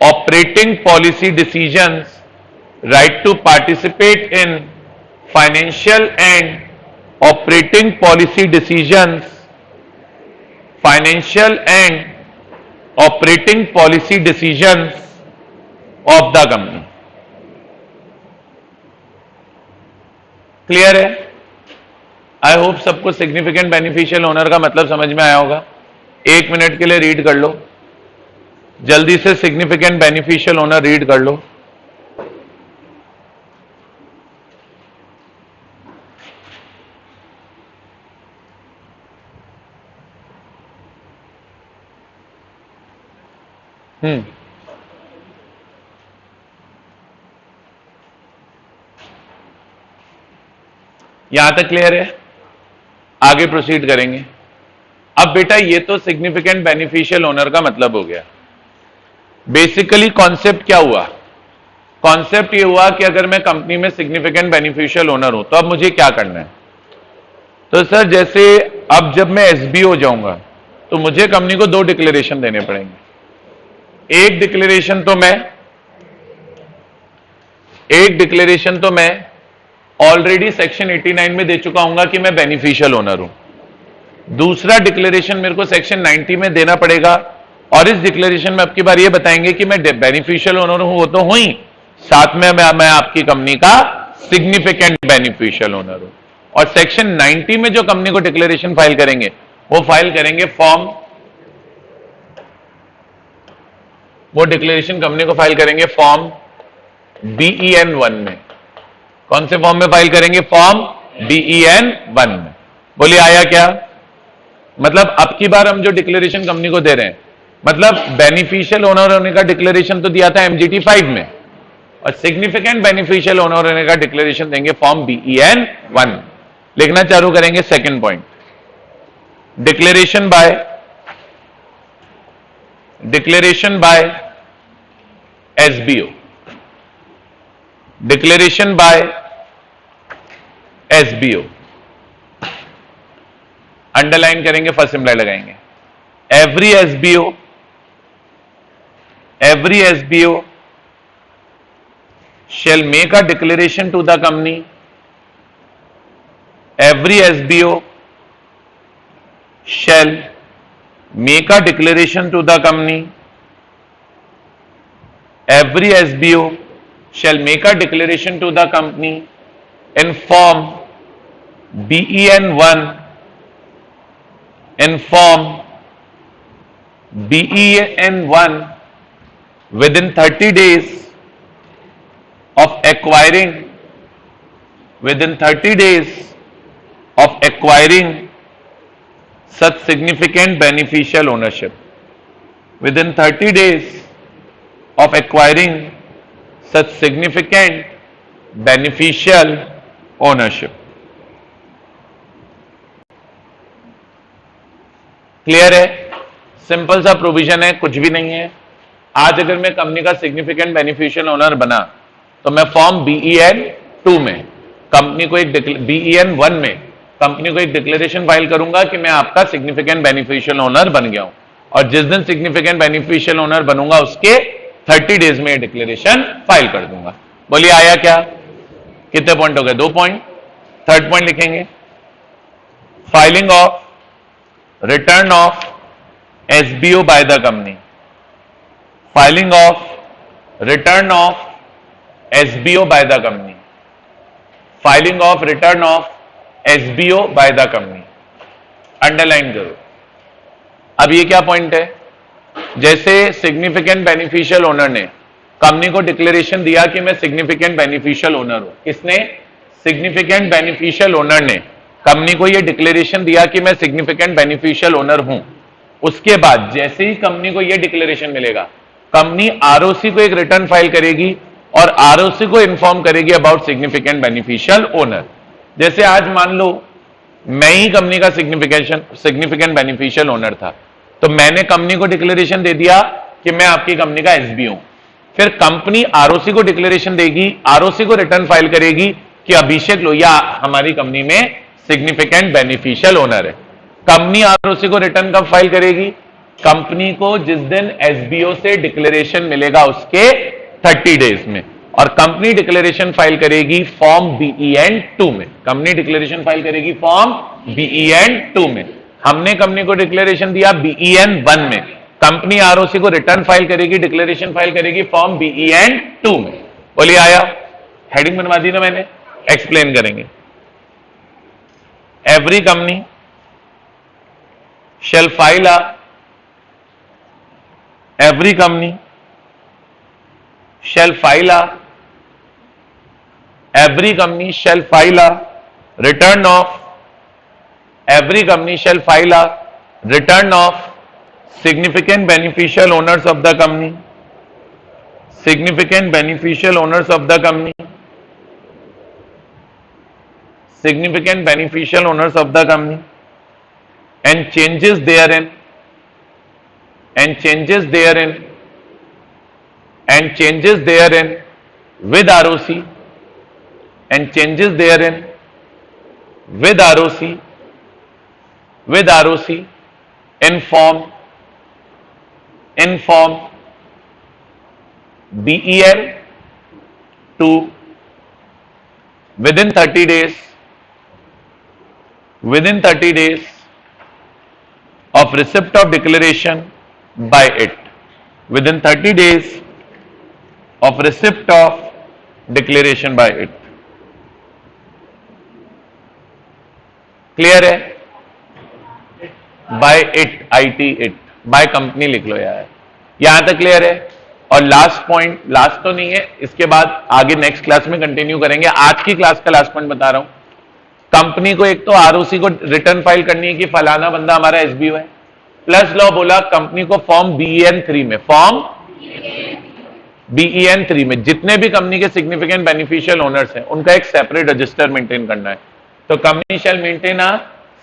operating policy decisions, right to participate in financial and operating policy decisions, financial and operating policy decisions of the company. Clear है? I hope सबको significant beneficial owner का मतलब समझ में आया होगा. 1 minute के लिए रीड कर लो, जल्दी से सिग्निफिकेंट बेनिफिशियल ओनर रीड कर लो. यहां तक क्लियर है? आगे प्रोसीड करेंगे. अब बेटा ये तो सिग्निफिकेंट बेनिफिशियल ओनर का मतलब हो गया. बेसिकली कॉन्सेप्ट क्या हुआ? कॉन्सेप्ट ये हुआ कि अगर मैं कंपनी में सिग्निफिकेंट बेनिफिशियल ओनर हूं तो अब मुझे क्या करना है. तो सर जैसे अब जब मैं एसबीओ जाऊंगा तो मुझे कंपनी को 2 डिक्लेरेशन देने पड़ेंगे. एक डिक्लेरेशन तो मैं ऑलरेडी सेक्शन 89 में दे चुका हूंगा कि मैं बेनिफिशियल ओनर हूं. दूसरा डिक्लेरेशन मेरे को सेक्शन 90 में देना पड़ेगा, और इस डिक्लेरेशन में आपकी बार ये बताएंगे कि मैं बेनिफिशियल ओनर हूं, वो तो हुई, साथ में मैं आपकी कंपनी का सिग्निफिकेंट बेनिफिशियल ओनर हूं। और सेक्शन 90 में जो कंपनी को डिक्लेरेशन फाइल करेंगे वो फाइल करेंगे फॉर्म, वो डिक्लेरेशन कंपनी को फाइल करेंगे फॉर्म BEN 1 में। कौन से फॉर्म में फाइल करेंगे? फॉर्म BEN 1 में। बोलिए आया क्या? मतलब अब की बार हम जो डिक्लेरेशन कंपनी को दे रहे हैं, मतलब बेनिफिशियल ओनर होने का डिक्लेरेशन तो दिया था MGT 5 में, और सिग्निफिकेंट बेनिफिशियल ओनर होने का डिक्लेरेशन देंगे फॉर्म BEN 1। लिखना चालू करेंगे। Second point, declaration bye SBO, declaration bye SBO, underline करेंगे, फर्स्ट सिंबल लगाएंगे। Every SBO shall make a declaration to the company, every SBO shall make a declaration to the company, every SBO shall make a declaration to the company in form BEN 1, in form BEN 1 within 30 days of acquiring, within 30 days of acquiring such significant beneficial ownership, within 30 days of acquiring such significant beneficial ownership। Clear है? Simple सा provision है, कुछ भी नहीं है। आज अगर मैं कंपनी का सिग्निफिकेंट बेनिफिशियल ओनर बना तो मैं फॉर्म BEN 2 में कंपनी को एक BEN 1 में कंपनी को एक डिक्लेरेशन फाइल करूंगा कि मैं आपका सिग्निफिकेंट बेनिफिशियल ओनर बन गया हूं, और जिस दिन सिग्निफिकेंट बेनिफिशियल ओनर बनूंगा उसके 30 डेज में डिक्लेरेशन फाइल कर दूंगा। बोलिए आया क्या? कितने पॉइंट हो गए? 2 पॉइंट। थर्ड पॉइंट लिखेंगे, filing of return of SBO by the company, filing of return of SBO by the company, filing of return of SBO by the company, underline करो। अब ये क्या पॉइंट है? जैसे सिग्निफिकेंट बेनिफिशियल ओनर ने company को declaration दिया कि मैं सिग्निफिकेंट बेनिफिशियल ओनर हूं। किसने? सिग्निफिकेंट बेनिफिशियल ओनर ने कंपनी को यह डिक्लेरेशन दिया कि मैं सिग्निफिकेंट बेनिफिशियल ओनर हूं। उसके बाद जैसे ही कंपनी को यह डिक्लेरेशन मिलेगा, कंपनी ROC को एक रिटर्न फाइल करेगी और ROC को इन्फॉर्म करेगी अबाउट सिग्निफिकेंट बेनिफिशियल ओनर। जैसे आज मान लो मैं ही कंपनी का सिग्निफिकेंट बेनिफिशियल ओनर था, तो मैंने कंपनी को डिक्लेरेशन दे दिया कि मैं आपकी कंपनी का SBO हूं। फिर कंपनी ROC को डिक्लेरेशन देगी, ROC को रिटर्न फाइल करेगी कि अभिषेक लोहिया हमारी कंपनी में सिग्निफिकेंट बेनिफिशियल ओनर है। कंपनी ROC को रिटर्न कब फाइल करेगी? कंपनी को जिस दिन SBO से डिक्लेरेशन मिलेगा उसके 30 डेज में, और कंपनी डिक्लेरेशन फाइल करेगी फॉर्म BEN 2 में। कंपनी डिक्लेरेशन फाइल करेगी फॉर्म BEN 2 में। हमने कंपनी को डिक्लेरेशन दिया BEN 1 में, कंपनी ROC को रिटर्न फाइल करेगी, डिक्लेरेशन फाइल करेगी फॉर्म BEN 2 में। बोलिए आया? हेडिंग बनवा दी ना मैंने, एक्सप्लेन करेंगे। Every company shall file a, every company shall file a, every company shall file a return of, every company shall file a return of significant beneficial owners of the company, significant beneficial owners of the company, significant beneficial owners of the company, and changes therein, and changes therein, and changes therein with ROC, and changes therein with ROC, with ROC in form BEN 2 within 30 days, within 30 days of receipt of declaration by it. Within 30 days of receipt of declaration by it. Clear है? By it, IT it, by company लिख लो यार, यहां तक clear है? और last point, last तो नहीं है, इसके बाद आगे नेक्स्ट क्लास में कंटिन्यू करेंगे। आज की क्लास का लास्ट पॉइंट बता रहा हूं। कंपनी को एक तो ROC को रिटर्न फाइल करनी है कि फलाना बंदा हमारा SBO है, प्लस लॉ बोला कंपनी को फॉर्म BEN 3 में, फॉर्म BEN 3 में जितने भी कंपनी के सिग्निफिकेंट बेनिफिशियल ओनर्स हैं उनका एक सेपरेट रजिस्टर मेंटेन करना है। तो company shall maintain a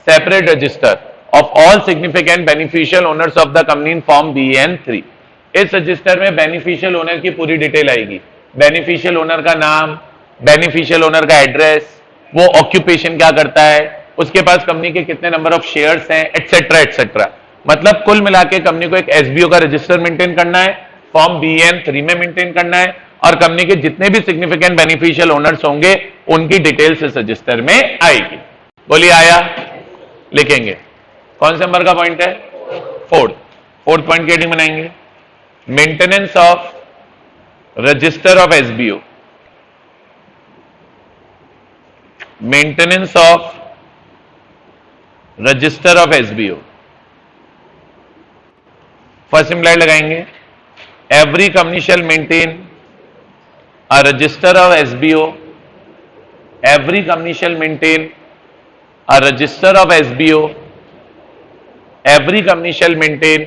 separate register of all significant beneficial owners of the company in form BEN 3। इस रजिस्टर में बेनिफिशियल ओनर की पूरी डिटेल आएगी, बेनिफिशियल ओनर का नाम, बेनिफिशियल ओनर का एड्रेस, वो ऑक्यूपेशन क्या करता है, उसके पास कंपनी के कितने नंबर ऑफ शेयर्स हैं, एटसेट्रा एटसेट्रा। मतलब कुल मिला के कंपनी को एक SBO का रजिस्टर मेंटेन करना है, फॉर्म BEN 3 में मेंटेन करना है, और कंपनी के जितने भी सिग्निफिकेंट बेनिफिशियल ओनर्स होंगे उनकी डिटेल्स इस रजिस्टर में आएगी। बोलिए आया? लिखेंगे। कौन से नंबर का पॉइंट है? फोर्थ पॉइंट की हेडिंग बनाएंगे, maintenance of register of SBO। Maintenance of register of SBO। First implied लगाएंगे, every company shall maintain a register of SBO. Every company shall maintain a register of SBO. Every company shall maintain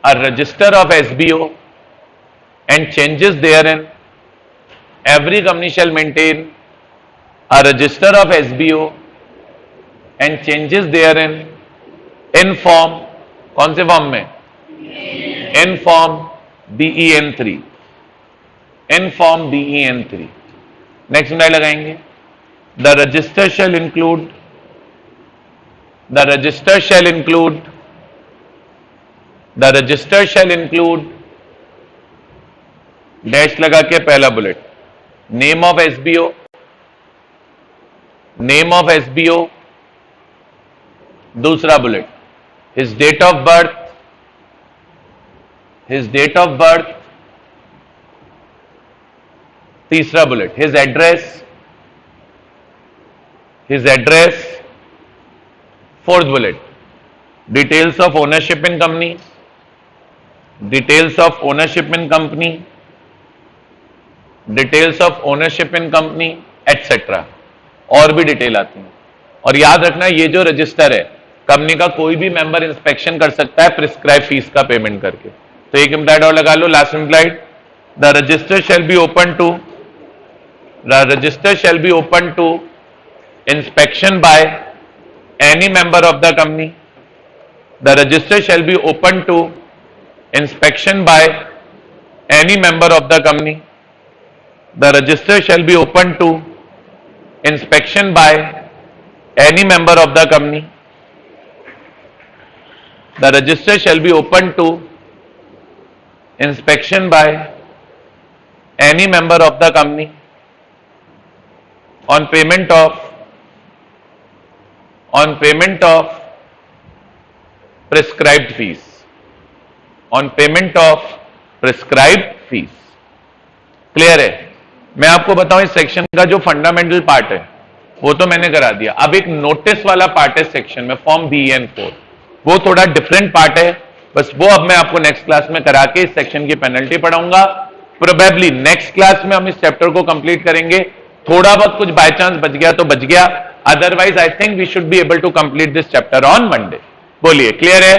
a register of SBO and changes therein. Every company shall maintain a register of SBO and changes therein in form, कौन से form में? In form BEN 3, in form BEN 3। Next में लगाएंगे, the register shall include dash लगा के पहला bullet, name of SBO, दूसरा bullet, his date of birth, तीसरा bullet, his address, fourth bullet, details of ownership in company, etcetera, और भी detail आती है। और याद रखना ये जो रजिस्टर है कंपनी का कोई भी मेंबर इंस्पेक्शन कर सकता है प्रिस्क्राइब फीस का पेमेंट करके। तो एक इम्प्लाइड और लगा लो, last implied, the register shall be open to inspection by any member of the company. The register shall be open to inspection by any member of the company. The register shall be open to inspection by any member of the company. The register shall be open to inspection by any member of the company on payment of prescribed fees. Clear है? मैं आपको बताऊं इस section का जो fundamental part है वो तो मैंने करा दिया। अब एक नोटिस वाला पार्ट है सेक्शन में, फॉर्म BEN 4, वो थोड़ा डिफरेंट पार्ट है, बस वो अब मैं आपको नेक्स्ट क्लास में करा के इस सेक्शन की पेनल्टी पढ़ाऊंगा। प्रोबेबली नेक्स्ट क्लास में हम इस चैप्टर को कंप्लीट करेंगे। थोड़ा बहुत कुछ बाय चांस बच गया तो बच गया, otherwise I think we should be able to complete this chapter on Monday. बोलिए क्लियर है?